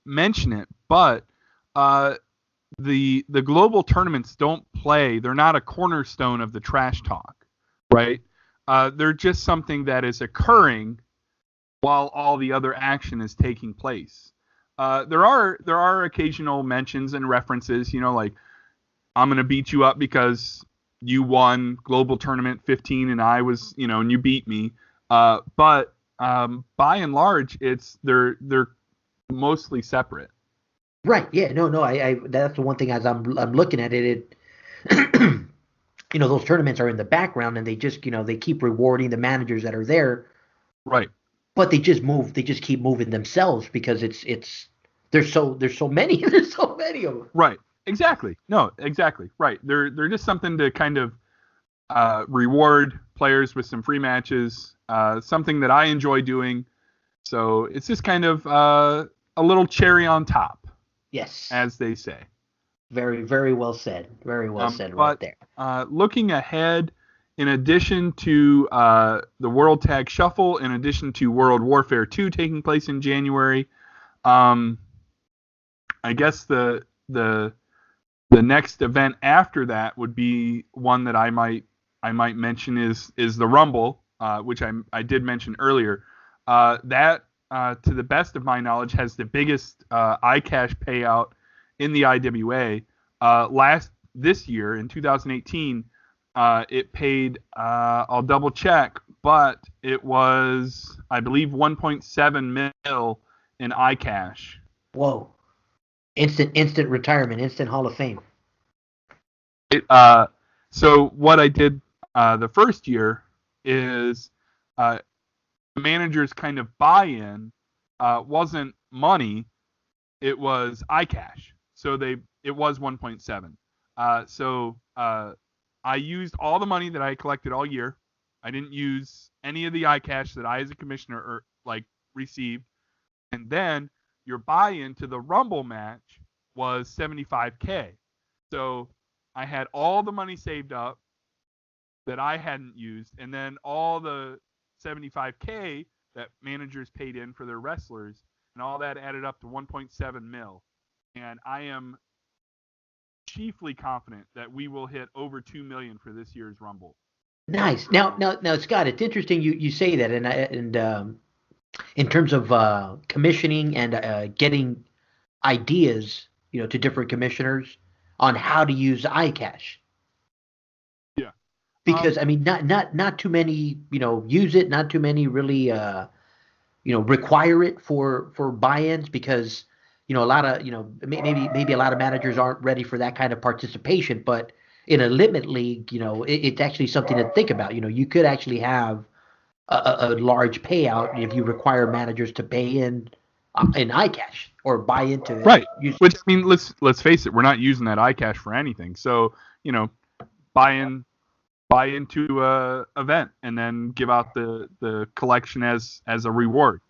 S2: mention it, but the global tournaments don't play. They're not a cornerstone of the trash talk, right? They're just something that is occurring while all the other action is taking place. There are occasional mentions and references, like I'm gonna beat you up because you won global tournament 15 and I was, and you beat me. But by and large, they're mostly separate.
S1: Right. Yeah. No. I that's the one thing as I'm looking at it. Those tournaments are in the background and they just they keep rewarding the managers that are there.
S2: Right.
S1: But they just keep moving themselves because there's so many there's so many of them.
S2: Right. Exactly. No, exactly. Right. They're just something to kind of reward players with some free matches, something that I enjoy doing. So it's just kind of a little cherry on top.
S1: Yes.
S2: As they say.
S1: Very, very well said. Very well said right there.
S2: Looking ahead, in addition to the World Tag Shuffle, in addition to World Warfare 2 taking place in January, I guess the next event after that would be one that I might mention is the Rumble, which I did mention earlier. That to the best of my knowledge has the biggest iCash payout in the IWA. This year in 2018, it paid, I'll double check, but it was, I believe, 1.7 mil in iCash.
S1: Whoa. Instant retirement, instant Hall of Fame.
S2: So what I did the first year is managers kind of buy in wasn't money, it was iCash. So it was 1.7. I used all the money that I collected all year. I didn't use any of the iCash that I as a commissioner received. And then your buy-in to the Rumble match was $75K. So I had all the money saved up that I hadn't used, and then all the $75K that managers paid in for their wrestlers, and all that added up to 1.7 mil. And I am chiefly confident that we will hit over 2 million for this year's Rumble.
S1: Nice. Now, Scott, it's interesting you say that, and in terms of commissioning and getting ideas, to different commissioners on how to use iCash.
S2: Yeah.
S1: Because I mean, not too many, use it. Not too many really, require it for buy-ins because, a lot of, maybe a lot of managers aren't ready for that kind of participation. But in a limit league, it's actually something to think about. You could actually have a large payout if you require managers to pay in iCash or buy into it.
S2: Right. Which, I mean, let's face it, we're not using that iCash for anything. So, buy into a event and then give out the collection as a reward.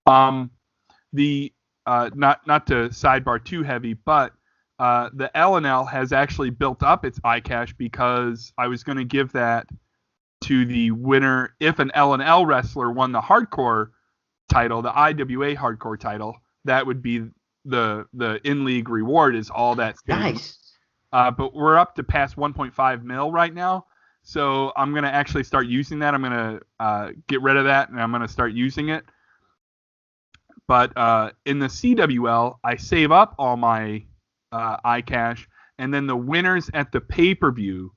S2: Not to sidebar too heavy, but the UNL has actually built up its iCash because I was going to give that to the winner if an UNL wrestler won the hardcore title, the IWA hardcore title. That would be the in-league reward is all that.
S1: Nice.
S2: But we're up to past 1.5 mil right now. So I'm going to actually start using that. I'm going to get rid of that, and I'm going to start using it. But in the CWL, I save up all my iCash, and then the winners at the pay-per-view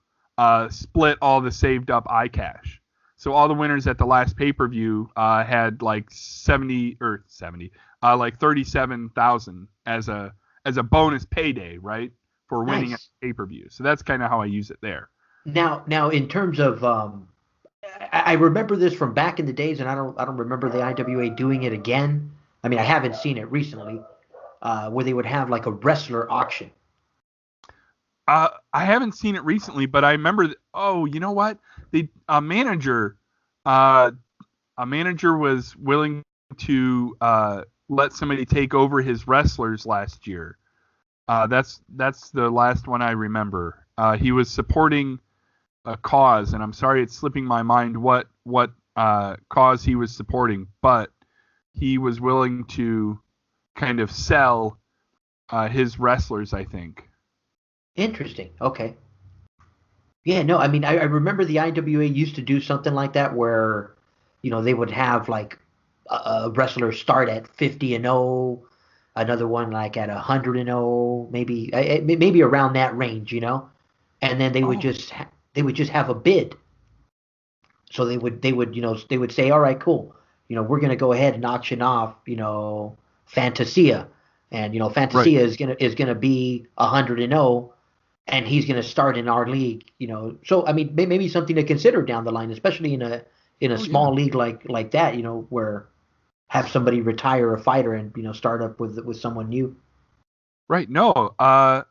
S2: split all the saved up iCash. So all the winners at the last pay-per-view had like 37,000 as a bonus payday, right, for winning
S1: Nice.
S2: at pay-per-view. So that's kind of how I use it there.
S1: Now, in terms of, I remember this from back in the days, and I don't remember the IWA doing it again. I mean, I haven't seen it recently, where they would have like a wrestler auction.
S2: I haven't seen it recently, but I remember. You know what? A manager was willing to let somebody take over his wrestlers last year. That's the last one I remember. He was supporting a cause, and I'm sorry it's slipping my mind what cause he was supporting, but he was willing to kind of sell his wrestlers, I think.
S1: Interesting. Okay. Yeah, no, I mean, I remember the IWA used to do something like that where, they would have like a wrestler start at 50-0, another one like at 100-0, maybe around that range, and then they would just have a bid. So they would say, all right, cool, we're gonna go ahead and auction off, Fantasia, and Fantasia
S2: Right.
S1: is gonna be 100-0. And he's going to start in our league, So I mean, maybe something to consider down the line, especially in a small league like that, where have somebody retire a fighter and start up with someone new.
S2: Right. No. Now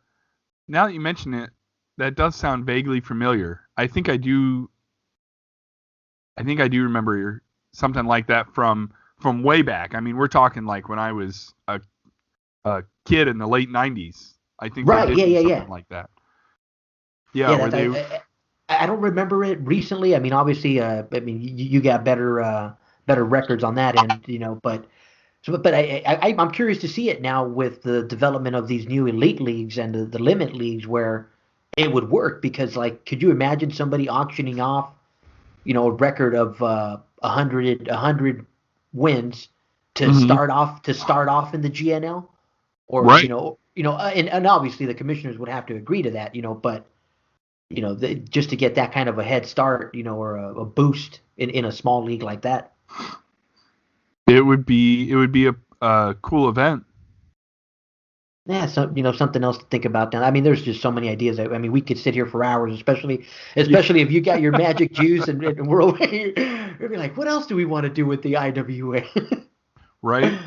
S2: that you mention it, that does sound vaguely familiar. I think I do remember something like that from way back. I mean, we're talking like when I was a kid in the late 90s. I think
S1: Right.
S2: they did something
S1: Yeah.
S2: like that.
S1: Yeah.
S2: Where
S1: I don't remember it recently. I mean, obviously, you got better records on that end, but I'm curious to see it now with the development of these new elite leagues and the limit leagues where it would work because, like, could you imagine somebody auctioning off, a record of 100 wins to start off in the GNL, or
S2: right.
S1: and obviously the commissioners would have to agree to that, but just to get that kind of a head start, or a boost in a small league like that.
S2: It would be a cool event.
S1: Yeah, so something else to think about. Now, I mean, there's just so many ideas. I mean, we could sit here for hours, especially if you got your magic juice and we're be like, what else do we want to do with the IWA?
S2: Right.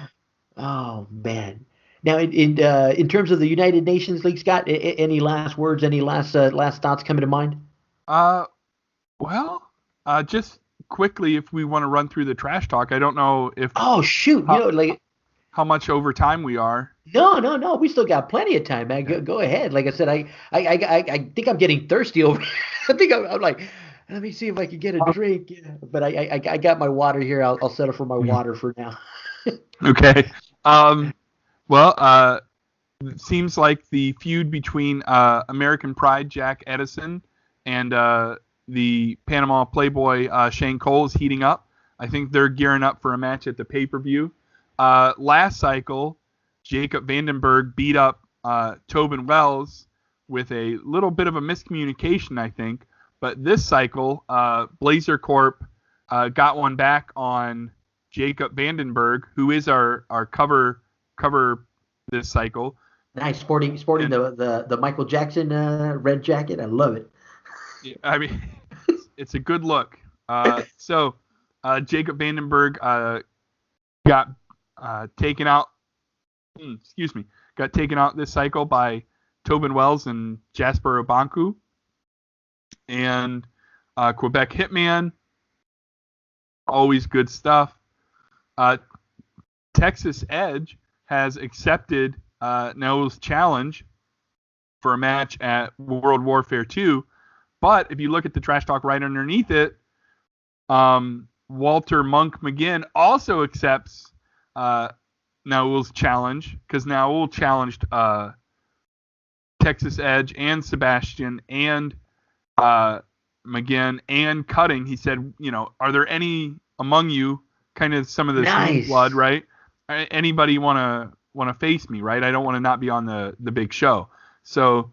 S1: Oh man. Now, in terms of the United Nations League, Scott, any last words, any last thoughts coming to mind?
S2: Uh, well, just quickly, if we want to run through the trash talk, I don't know if
S1: Oh shoot,
S2: how,
S1: like
S2: how much over time we are.
S1: no, we still got plenty of time, man.
S2: Yeah.
S1: Go ahead. Like I said, I think I'm getting thirsty over. I think I'm like, let me see if I can get a drink. Yeah. But I got my water here. I'll settle for my
S2: Mhm.
S1: water for now.
S2: Okay. Um, well, it seems like the feud between American Pride Jack Edison and the Panama Playboy Shane Cole is heating up. I think they're gearing up for a match at the pay-per-view. Last cycle, Jacob Vandenberg beat up Tobin Wells with a little bit of a miscommunication, I think. But this cycle, Blazer Corp got one back on Jacob Vandenberg, who is our cover this cycle.
S1: Nice, sporting
S2: And
S1: the Michael Jackson red jacket. I love it.
S2: I mean, it's a good look. So Jacob Vandenberg got taken out. Excuse me, got taken out this cycle by Tobin Wells and Jasper Obanku, and Quebec Hitman. Always good stuff. Uh, Texas Edge has accepted Noah's challenge for a match at World Warfare 2. But if you look at the trash talk right underneath it, Walter Monk McGinn also accepts Naul's challenge, because Naul challenged Texas Edge and Sebastian and McGinn and Cutting. He said, are there any among you, kind of some of this new blood,
S1: Nice.
S2: right? Anybody want to face me, right? I don't want to not be on the big show. So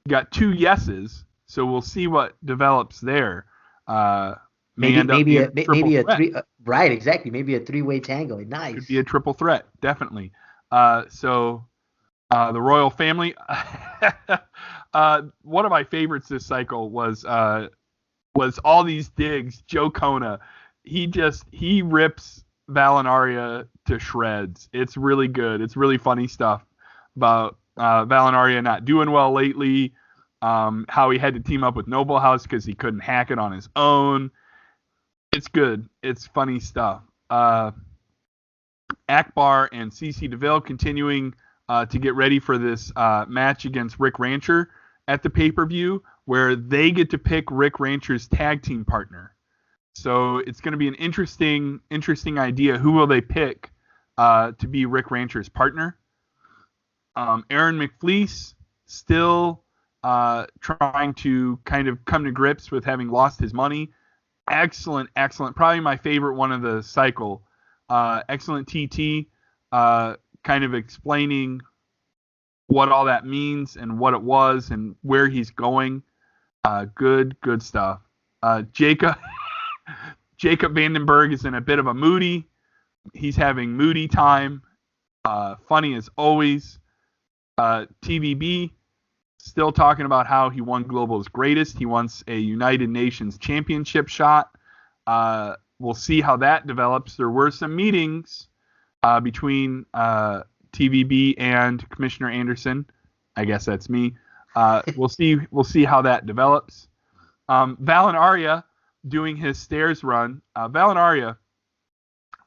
S2: got 2 yeses. So we'll see what develops there. May end up being a triple
S1: Maybe a
S2: threat.
S1: three right, exactly. Maybe a three-way tango.
S2: Could be a
S1: Nice.
S2: triple threat, definitely. So the royal family. One of my favorites this cycle was all these digs. Joe Kona, he rips Valinaria to shreds. It's really good. It's really funny stuff about Valinaria not doing well lately. How he had to team up with Noble House because he couldn't hack it on his own. It's good. It's funny stuff. Akbar and CC DeVille continuing to get ready for this match against Rick Rancher at the pay-per-view, where they get to pick Rick Rancher's tag team partner. So it's going to be an interesting idea. Who will they pick to be Rick Rancher's partner? Aaron McFleece still trying to kind of come to grips with having lost his money. Excellent. Probably my favorite one of the cycle. Excellent TT, kind of explaining what all that means and what it was and where he's going. Good stuff. Jacob Vandenberg is in a bit of a moody. He's having moody time. Funny as always. TVB still talking about how he won Global's greatest. He wants a United Nations championship shot. We'll see how that develops. There were some meetings between TVB and Commissioner Anderson. I guess that's me. We'll see how that develops. Valinaria doing his stairs run. Valinaria,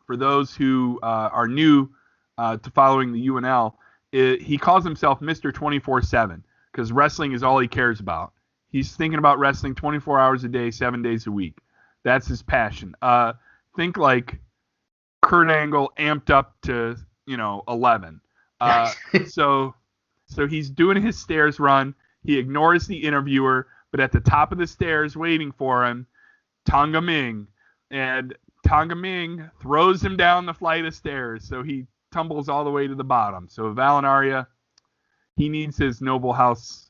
S2: for those who are new to following the UNL, he calls himself Mr. 24/7 because wrestling is all he cares about. He's thinking about wrestling 24 hours a day, 7 days a week. That's his passion. Think like Kurt Angle amped up to 11. So he's doing his stairs run. He ignores the interviewer, but at the top of the stairs, waiting for him, Tonga Ming, and Tonga Ming throws him down the flight of stairs. So he tumbles all the way to the bottom. So Valinaria, he needs his Noble House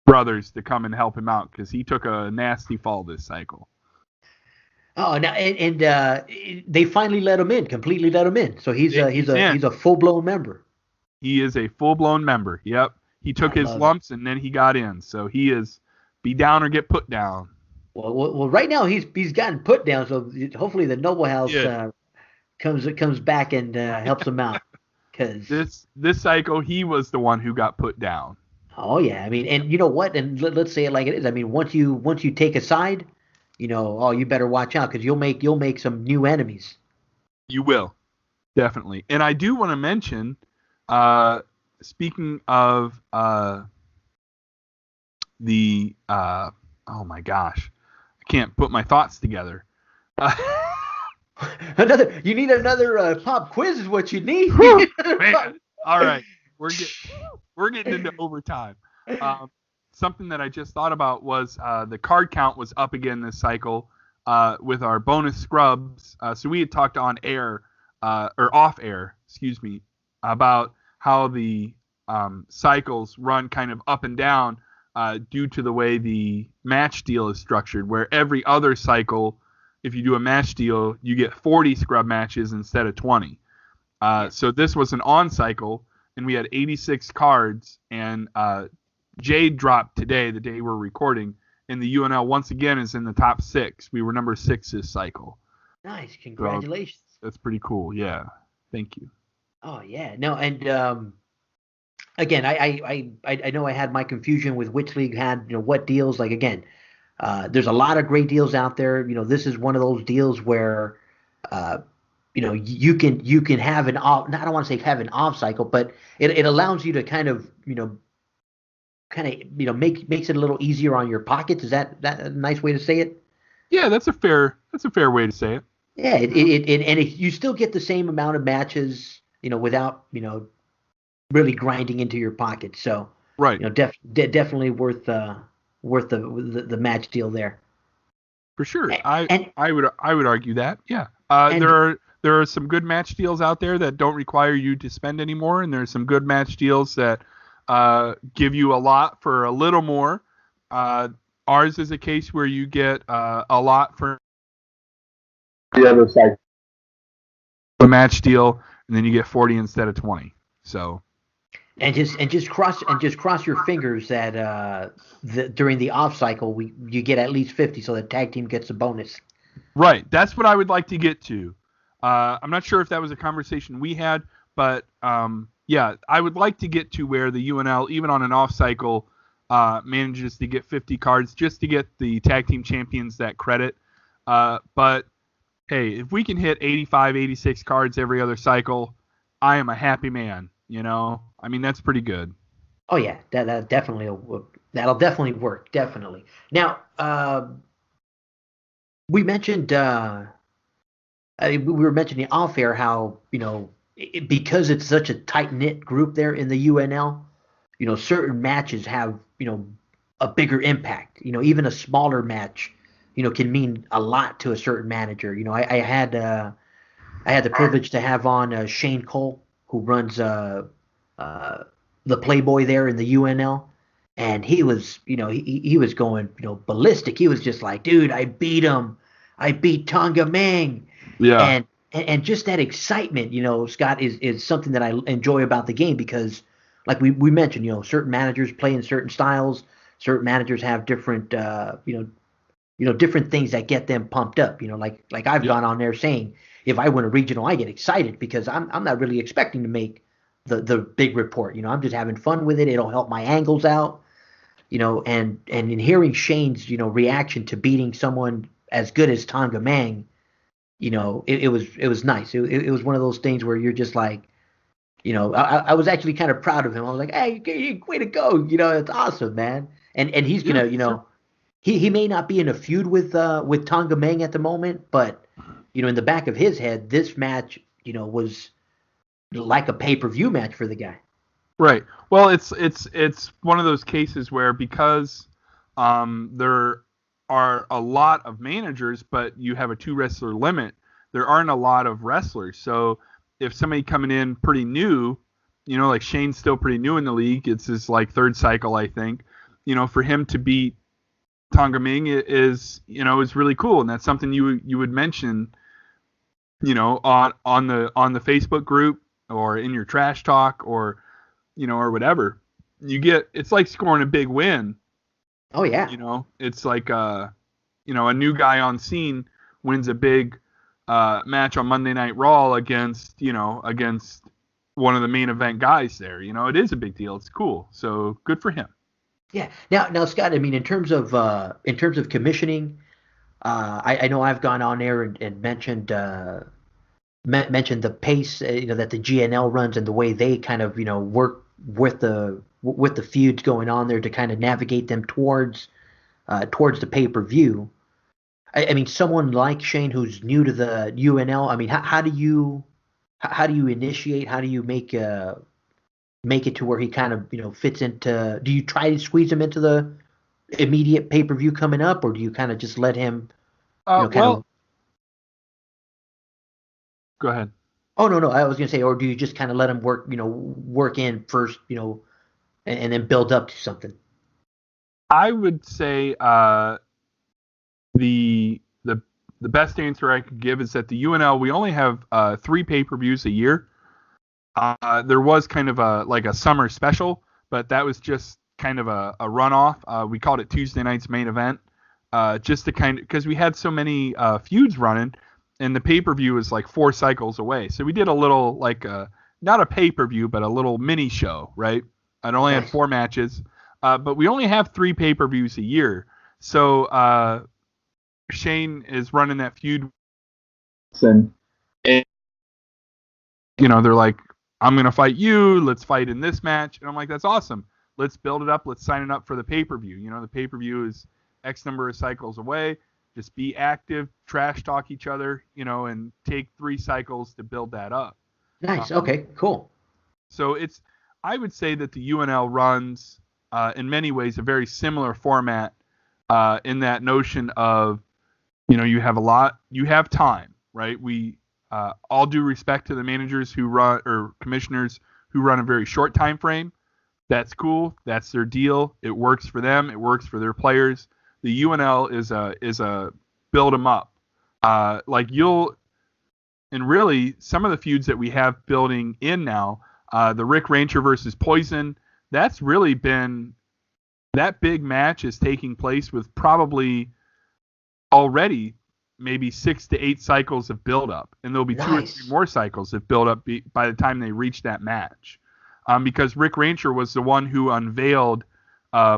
S2: brothers to come and help him out because he took a nasty fall this cycle.
S1: Oh, now they finally let him in, completely let him in. So he's a full-blown member.
S2: He is a full-blown member. Yep. He took his lumps and then he got in. So he is be down or get put down.
S1: Well, right now he's gotten put down. So hopefully the Noble House comes back and helps him out. Cause
S2: This cycle, he was the one who got put down.
S1: oh yeah, I mean, and you know what? And let's say it like it is. I mean, once you take a side, oh, you better watch out because you'll make some new enemies.
S2: You will, definitely. And I do want to mention, speaking of oh my gosh, I can't put my thoughts together.
S1: You need another pop quiz is what you need.
S2: Man. All right, we're getting into overtime. Something that I just thought about was the card count was up again this cycle with our bonus scrubs. So we had talked on air or off air, excuse me, about how the cycles run kind of up and down due to the way the match deal is structured, where every other cycle, if you do a match deal, you get 40 scrub matches instead of 20. So this was an on cycle, and we had 86 cards, and Jade dropped today, the day we're recording, and the UNL once again is in the top 6. We were number 6 this cycle.
S1: Nice, congratulations.
S2: So that's pretty cool. Yeah, thank you.
S1: Oh yeah, no, and again, I know I had my confusion with which league had what deals. Like again, there's a lot of great deals out there. This is one of those deals where you can have an off. I don't want to say have an off cycle, but it allows you to kind of makes it a little easier on your pockets. Is that a nice way to say it?
S2: Yeah, that's a fair way to say it.
S1: Yeah, you still get the same amount of matches, without really grinding into your pocket. So
S2: right,
S1: definitely worth the match deal there.
S2: For sure, I would argue that. Yeah, there are some good match deals out there that don't require you to spend any more, and there are some good match deals that give you a lot for a little more. Ours is a case where you get a lot for
S3: the other side.
S2: A match deal, and then you get 40 instead of 20. So.
S1: And just cross your fingers that during the off cycle you get at least 50, so the tag team gets a bonus.
S2: Right. That's what I would like to get to. I'm not sure if that was a conversation we had, but yeah, I would like to get to where the UNL, even on an off cycle, manages to get 50 cards just to get the tag team champions that credit. But hey, if we can hit 85, 86 cards every other cycle, I am a happy man. I mean, that's pretty good.
S1: Oh yeah, that'll definitely work. Definitely. Now, we mentioned we were mentioning off air how because it's such a tight knit group there in the UNL, certain matches have a bigger impact. Even a smaller match, can mean a lot to a certain manager. I had the privilege to have on Shane Cole, who runs the Playboy there in the UNL, and he was he was going ballistic. He was just like, dude, I beat him. I beat Tonga Mang.
S2: Yeah.
S1: And just that excitement, Scott, is something that I enjoy about the game because, like we mentioned, certain managers play in certain styles. Certain managers have different different things that get them pumped up. Like I've gone on there saying, if I win a regional, I get excited because I'm not really expecting to make the big report. I'm just having fun with it. It'll help my angles out. And in hearing Shane's reaction to beating someone as good as Tonga Mang, it was nice. It was one of those things where you're just like, I was actually kind of proud of him. I was like, hey, way to go. It's awesome, man. And he's gonna, he may not be in a feud with Tonga Mang at the moment, but in the back of his head, this match, was like a pay-per-view match for the guy.
S2: Right. Well, it's one of those cases where because there are a lot of managers, but you have a 2-wrestler limit, there aren't a lot of wrestlers. So if somebody coming in pretty new, like Shane's still pretty new in the league, it's his like 3rd cycle, I think. For him to beat Tonga Mang is really cool, and that's something you would mention, on the Facebook group or in your trash talk or or whatever. It's like scoring a big win.
S1: Oh yeah.
S2: It's like a new guy on scene wins a big match on Monday Night Raw against one of the main event guys there. It is a big deal. It's cool. So good for him.
S1: Yeah. Now, Scott. I mean, in terms of commissioning, I know I've gone on there and mentioned the pace, that the GNL runs and the way they kind of, work with the feuds going on there to kind of navigate them towards the pay-per-view. I mean, someone like Shane who's new to the UNL. I mean, how do you initiate? How do you make it to where he kind of fits into? Do you try to squeeze him into the immediate pay-per-view coming up, or do you kind of just let him kind of?
S2: Go ahead.
S1: Oh, no, I was gonna say, or do you just kind of let him work in first, and then build up to something?
S2: I would say the best answer I could give is that the UNL, we only have 3 pay-per-views a year. There was kind of a summer special, but that was just kind of a runoff. We called it Tuesday night's main event, just to because we had so many feuds running, and the pay-per-view is like 4 cycles away. So we did a little not a pay-per-view, but a little mini show, right? It only had 4 matches, but we only have 3 pay-per-views a year. So Shane is running that feud.
S3: And
S2: they're like, I'm going to fight you. Let's fight in this match. And I'm like, that's awesome. Let's build it up. Let's sign it up for the pay-per-view. The pay-per-view is X number of cycles away. Just be active, trash talk each other, and take 3 cycles to build that up.
S1: Nice. Okay, cool.
S2: So I would say that the UNL runs, in many ways, a very similar format, in that notion of, you have time, right? We, all due respect to the managers who run, or commissioners who run a very short time frame. That's cool. That's their deal. It works for them. It works for their players. The UNL is a build them up. And really some of the feuds that we have building in now, the Rick Rancher versus Poison, that's really been, that big match is taking place with probably already maybe 6 to 8 cycles of build up, and there'll be 2 or 3 more cycles of build up by the time they reach that match. Because Rick Rancher was the one who unveiled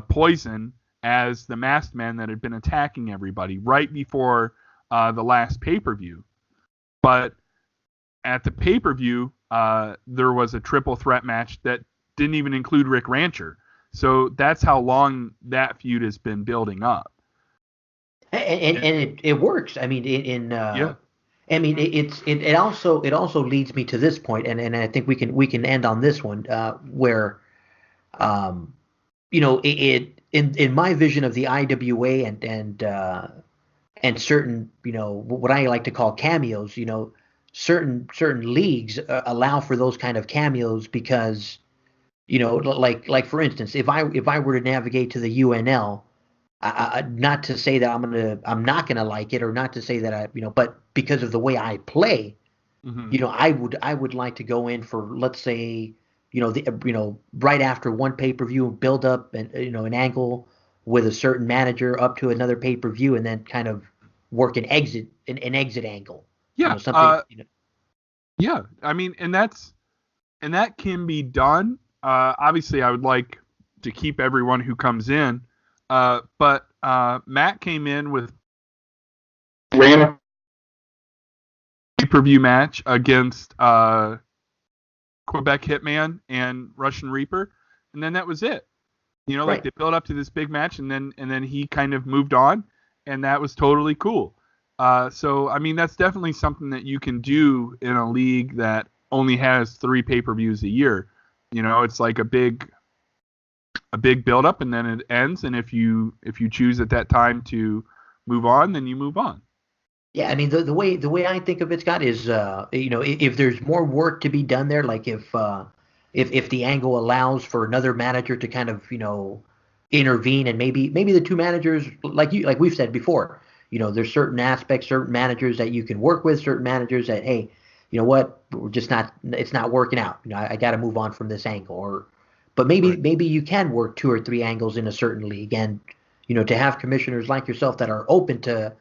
S2: Poison as the masked man that had been attacking everybody right before the last pay-per-view. But at the pay-per-view, there was a triple threat match that didn't even include Rick Rancher. So that's how long that feud has been building up.
S1: And it works. I mean,
S2: yeah.
S1: I mean, it also leads me to this point, and I think we can end on this one, where, in my vision of the IWA and certain, what I like to call cameos, certain leagues allow for those kind of cameos because, like for instance, if I were to navigate to the UNL. Not to say that I'm not gonna like it, or not to say that but because of the way I play,
S2: Mm-hmm.
S1: I would like to go in for, let's say, right after one pay-per-view, build up an angle with a certain manager up to another pay-per-view, and then kind of work an exit angle.
S2: Yeah.
S1: Something.
S2: Yeah. I mean, and that can be done. Obviously, I would like to keep everyone who comes in. But Matt came in with
S3: ran
S2: pay-per-view match against Quebec Hitman and Russian Reaper, and then that was it.
S1: Right.
S2: They built up to this big match, and then he kind of moved on, and that was totally cool. So I mean, that's definitely something that you can do in a league that only has 3 pay-per-views a year. It's like a big build up, and then it ends, and if you choose at that time to move on, then you move on.
S1: Yeah, I mean, the way I think of it, Scott, is if there's more work to be done there, like if the angle allows for another manager to kind of intervene, and maybe the 2 managers, like we've said before, there's certain aspects, certain managers that you can work with, certain managers that, hey, you know what, we're just it's not working out. I got to move on from this angle, but maybe you can work 2 or 3 angles in a certain league, and to have commissioners like yourself that are open to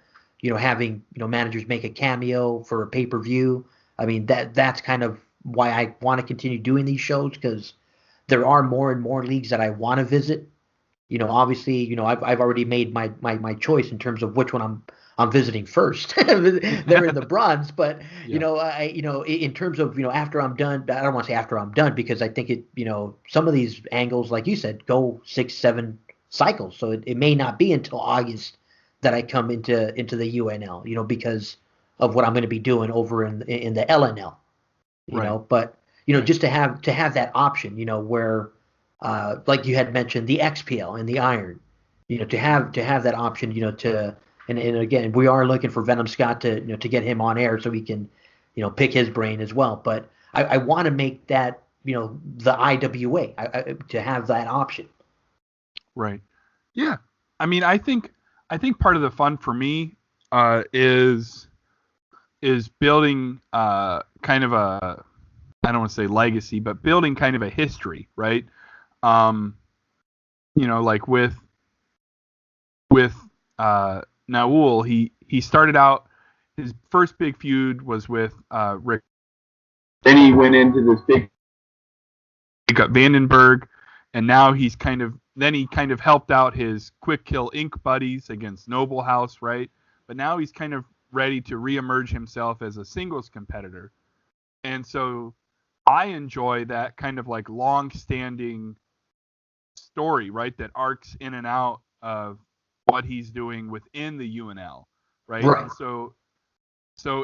S1: having managers make a cameo for a pay-per-view. I mean that's kind of why I want to continue doing these shows, because there are more and more leagues that I want to visit. Obviously, I've already made my choice in terms of which one I'm visiting first. They're in the bronze, but
S2: Yeah.
S1: in terms of after I'm done, I don't want to say after I'm done, because I think some of these angles, like you said, go 6-7 cycles, so it may not be until August that I come into the UNL, because of what I'm going to be doing over in the LNL,
S2: Right.
S1: but just to have that option, where like you had mentioned, the XPL and the Iron, to have that option, and again, we are looking for Venom Scott to get him on air so we can pick his brain as well. But I want to make that the IWA, to have that option.
S2: Right. Yeah. I mean, I think part of the fun for me is building kind of a, I don't want to say legacy, but building kind of a history, right? Like with Naul, he started out, his first big feud was with Rick.
S3: Then he went into this big.
S2: He got Vandenberg, and now he kind of helped out his Quick Kill Inc. buddies against Noble House, right? But now he's kind of ready to reemerge himself as a singles competitor. And so I enjoy that kind of like long-standing story, right? That arcs in and out of what he's doing within the UNL, right?
S1: Right.
S2: And so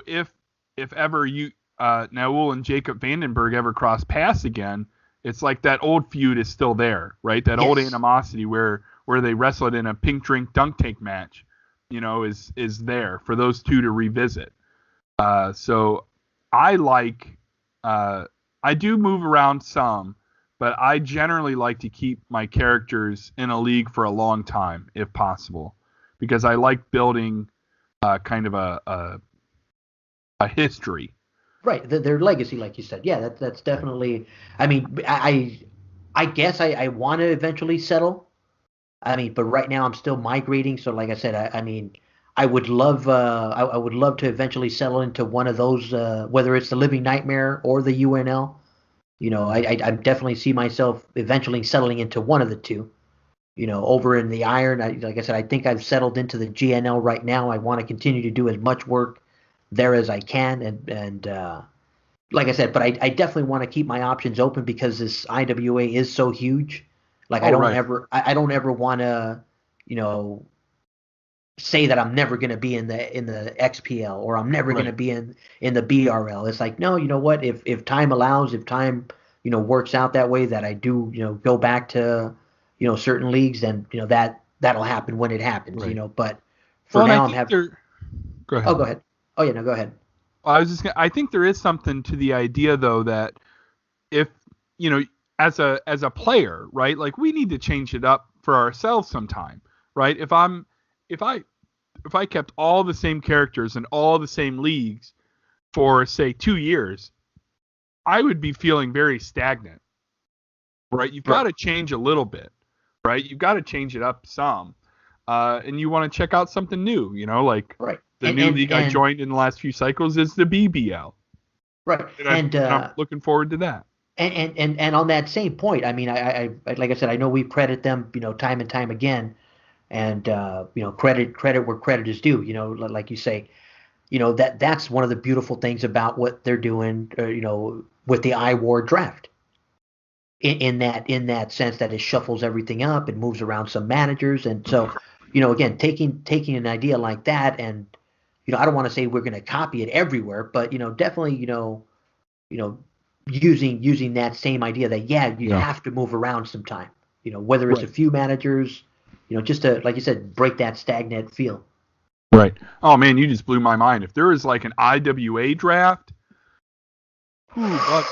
S2: if ever Naul and Jacob Vandenberg ever cross paths again, it's like that old feud is still there, right? That old animosity where they wrestled in a pink drink dunk tank match, is there for those two to revisit. So I do move around some, but I generally like to keep my characters in a league for a long time, if possible, because I like building kind of a history.
S1: Right, their legacy, like you said. Yeah, that's definitely. I mean, I guess I want to eventually settle. I mean, but right now I'm still migrating. So, like I said, I mean, I would love I would love to eventually settle into one of those, whether it's the Living Nightmare or the UNL. I definitely see myself eventually settling into one of the two. Over in the Iron, like I said, I think I've settled into the GNL right now. I want to continue to do as much work there as I can, and like I said, but I definitely want to keep my options open because this IWA is so huge. Like
S2: Oh, right.
S1: I don't ever want to, you know, say that I'm never going to be in the XPL, or I'm never going to
S2: Right.
S1: be in the BRL. It's like, no, you know what? If time allows, if time works out that way, that I do go back to certain leagues, then that'll happen when it happens.
S2: Right.
S1: But for
S2: Well, and I
S1: now, I'm
S2: think
S1: having.
S2: there. Go
S1: Oh,
S2: ahead.
S1: go ahead. Oh yeah, no, go ahead.
S2: I think there is something to the idea though that if you know as a player, right? Like we need to change it up for ourselves sometime, right? If I kept all the same characters in all the same leagues for say 2 years, I would be feeling very stagnant, right? You've got
S1: Right.
S2: to change a little bit, right? You've got to change it up some, and you want to check out something new, like
S1: Right.
S2: the new league I joined in the last few cycles is the BBL,
S1: right.
S2: and I'm looking forward to that.
S1: And on that same point, I mean, I like I said, I know we credit them, time and time again, and credit where credit is due. Like you say, that's one of the beautiful things about what they're doing, with the IWAR draft. In that sense, that it shuffles everything up, it moves around some managers, and so, again, taking an idea like that, and I don't want to say we're going to copy it everywhere, but definitely, you know, using that same idea that, yeah, you
S2: Yeah.
S1: have to move around sometime. Whether it's a
S2: Right.
S1: few managers, just to, like you said, break that stagnant feel.
S2: Right. Oh man, you just blew my mind. If there was like an IWA draft, but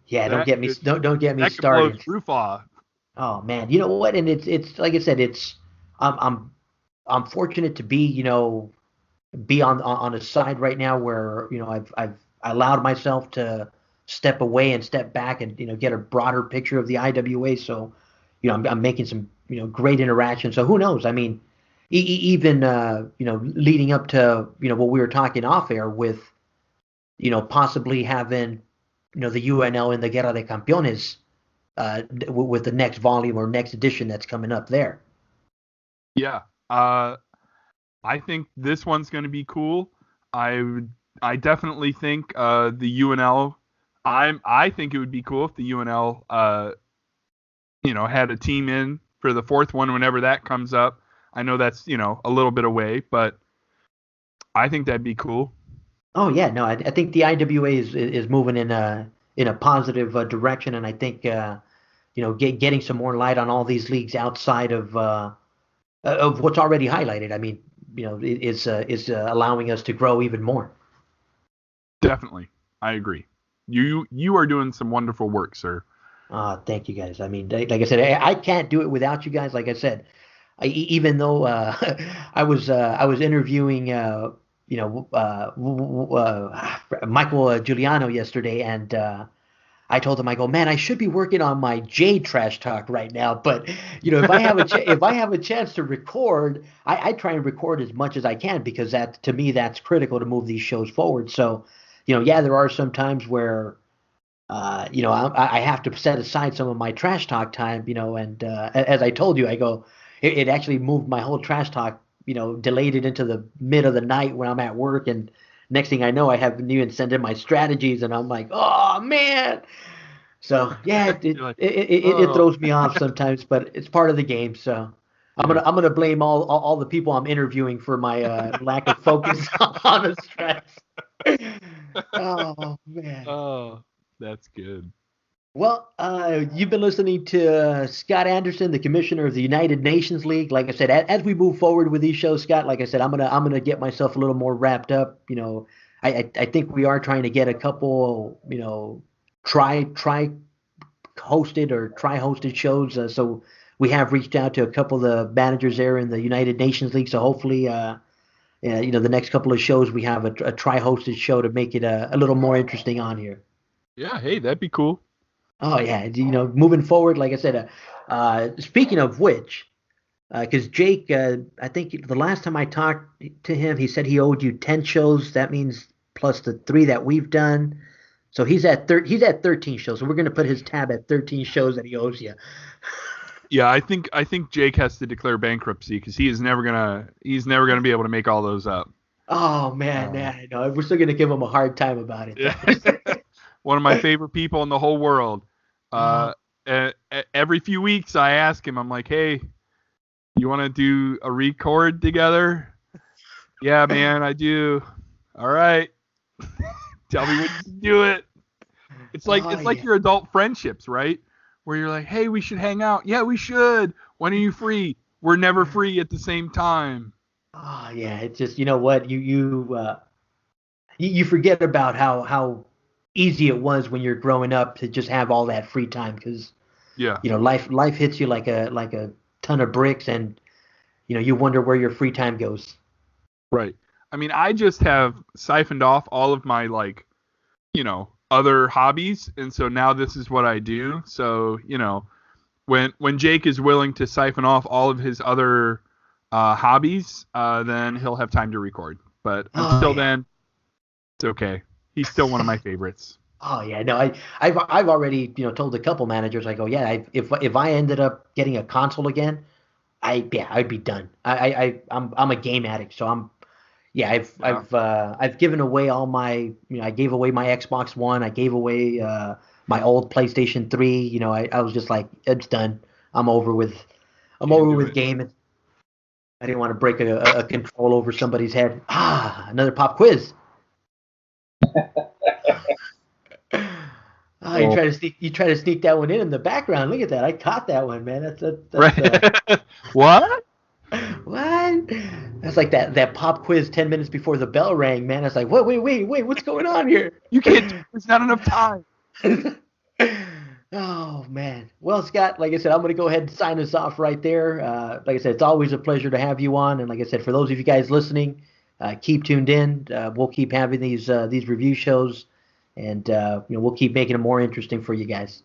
S1: Yeah, don't
S2: that
S1: get me
S2: could
S1: don't get me
S2: that could blow the
S1: started.
S2: roof off.
S1: Oh man, you know what? And it's like I said, I'm I'm I'm fortunate to be on a side right now where I've allowed myself to step away and step back and get a broader picture of the IWA. So I'm making some great interactions. So who knows? I mean, even leading up to what we were talking off air with possibly having the UNL in the Guerra de Campeones with the next volume or next edition that's coming up there.
S2: Yeah. I think this one's going to be cool. I definitely think the UNL. I think it would be cool if the UNL had a team in for the fourth one whenever that comes up. I know that's a little bit away, but I think that'd be cool.
S1: Oh yeah, no, I think the IWA is moving in a positive direction, and I think getting some more light on all these leagues outside of what's already highlighted. I mean, is allowing us to grow even more.
S2: Definitely, I agree. You are doing some wonderful work, sir.
S1: Thank you guys. I mean, like I said, I can't do it without you guys. Like I said, even though I was interviewing Michael Giuliano yesterday, and I told him, I go, man, I should be working on my J trash talk right now, but if I have if I have a chance to record, I try and record as much as I can, because that, to me, that's critical to move these shows forward. So yeah, there are some times where I have to set aside some of my trash talk time, and as I told you, I go, it actually moved my whole trash talk, delayed it into the mid of the night when I'm at work, and next thing I know, I haven't even sent in my strategies, and I'm like, oh man. So yeah, it throws me off sometimes, but it's part of the game. So I'm gonna blame all the people I'm interviewing for my lack of focus on the stress. Oh man.
S2: Oh, that's good.
S1: Well, you've been listening to Scott Anderson, the commissioner of the United Nations League. Like I said, as we move forward with these shows, Scott, like I said, I'm gonna get myself a little more wrapped up. I think we are trying to get a couple, try hosted shows. So we have reached out to a couple of the managers there in the United Nations League. So hopefully, the next couple of shows we have a try hosted show to make it a little more interesting on here.
S2: Yeah, hey, that'd be cool.
S1: Oh yeah, moving forward, like I said, speaking of which, because Jake, I think the last time I talked to him, he said he owed you 10 shows. That means plus the 3 that we've done. So he's at 13 shows. So we're going to put his tab at 13 shows that he owes you.
S2: Yeah, I think Jake has to declare bankruptcy, because he's never gonna be able to make all those up.
S1: Oh man, I know. We're still going to give him a hard time about it.
S2: Yeah. One of my favorite people in the whole world. Every few weeks I ask him, I'm like, hey, you want to do a record together? Yeah, man, I do. All right. Tell me when to do it. It's like your adult friendships, right? Where you're like, hey, we should hang out. Yeah, we should. When are you free? We're never free at the same time.
S1: Oh yeah, it's just, you know what, you forget about how easy it was when you're growing up to just have all that free time, because life hits you like a ton of bricks, and you wonder where your free time goes.
S2: Right. I mean, I just have siphoned off all of my other hobbies, and so now this is what I do. So when Jake is willing to siphon off all of his other hobbies, then he'll have time to record. But until then, it's okay. He's still one of my favorites.
S1: Oh yeah, no, I've already told a couple managers, I go, yeah, if I ended up getting a console again, I'd be done. I'm a game addict, so I've given away all my, I gave away my Xbox One, I gave away my old PlayStation 3. I was just like, it's done. I'm over with gaming. I didn't want to break a control over somebody's head. Another pop quiz. You try to sneak that one in the background. Look at that. I caught that one, man. That's
S2: right. What?
S1: What? That's like that pop quiz 10 minutes before the bell rang, man. It's like, wait, what's going on here?
S2: You can't. There's not enough time.
S1: Oh man. Well, Scott, like I said, I'm going to go ahead and sign us off right there. Like I said, it's always a pleasure to have you on, and like I said, for those of you guys listening, keep tuned in. We'll keep having these review shows, and we'll keep making it more interesting for you guys.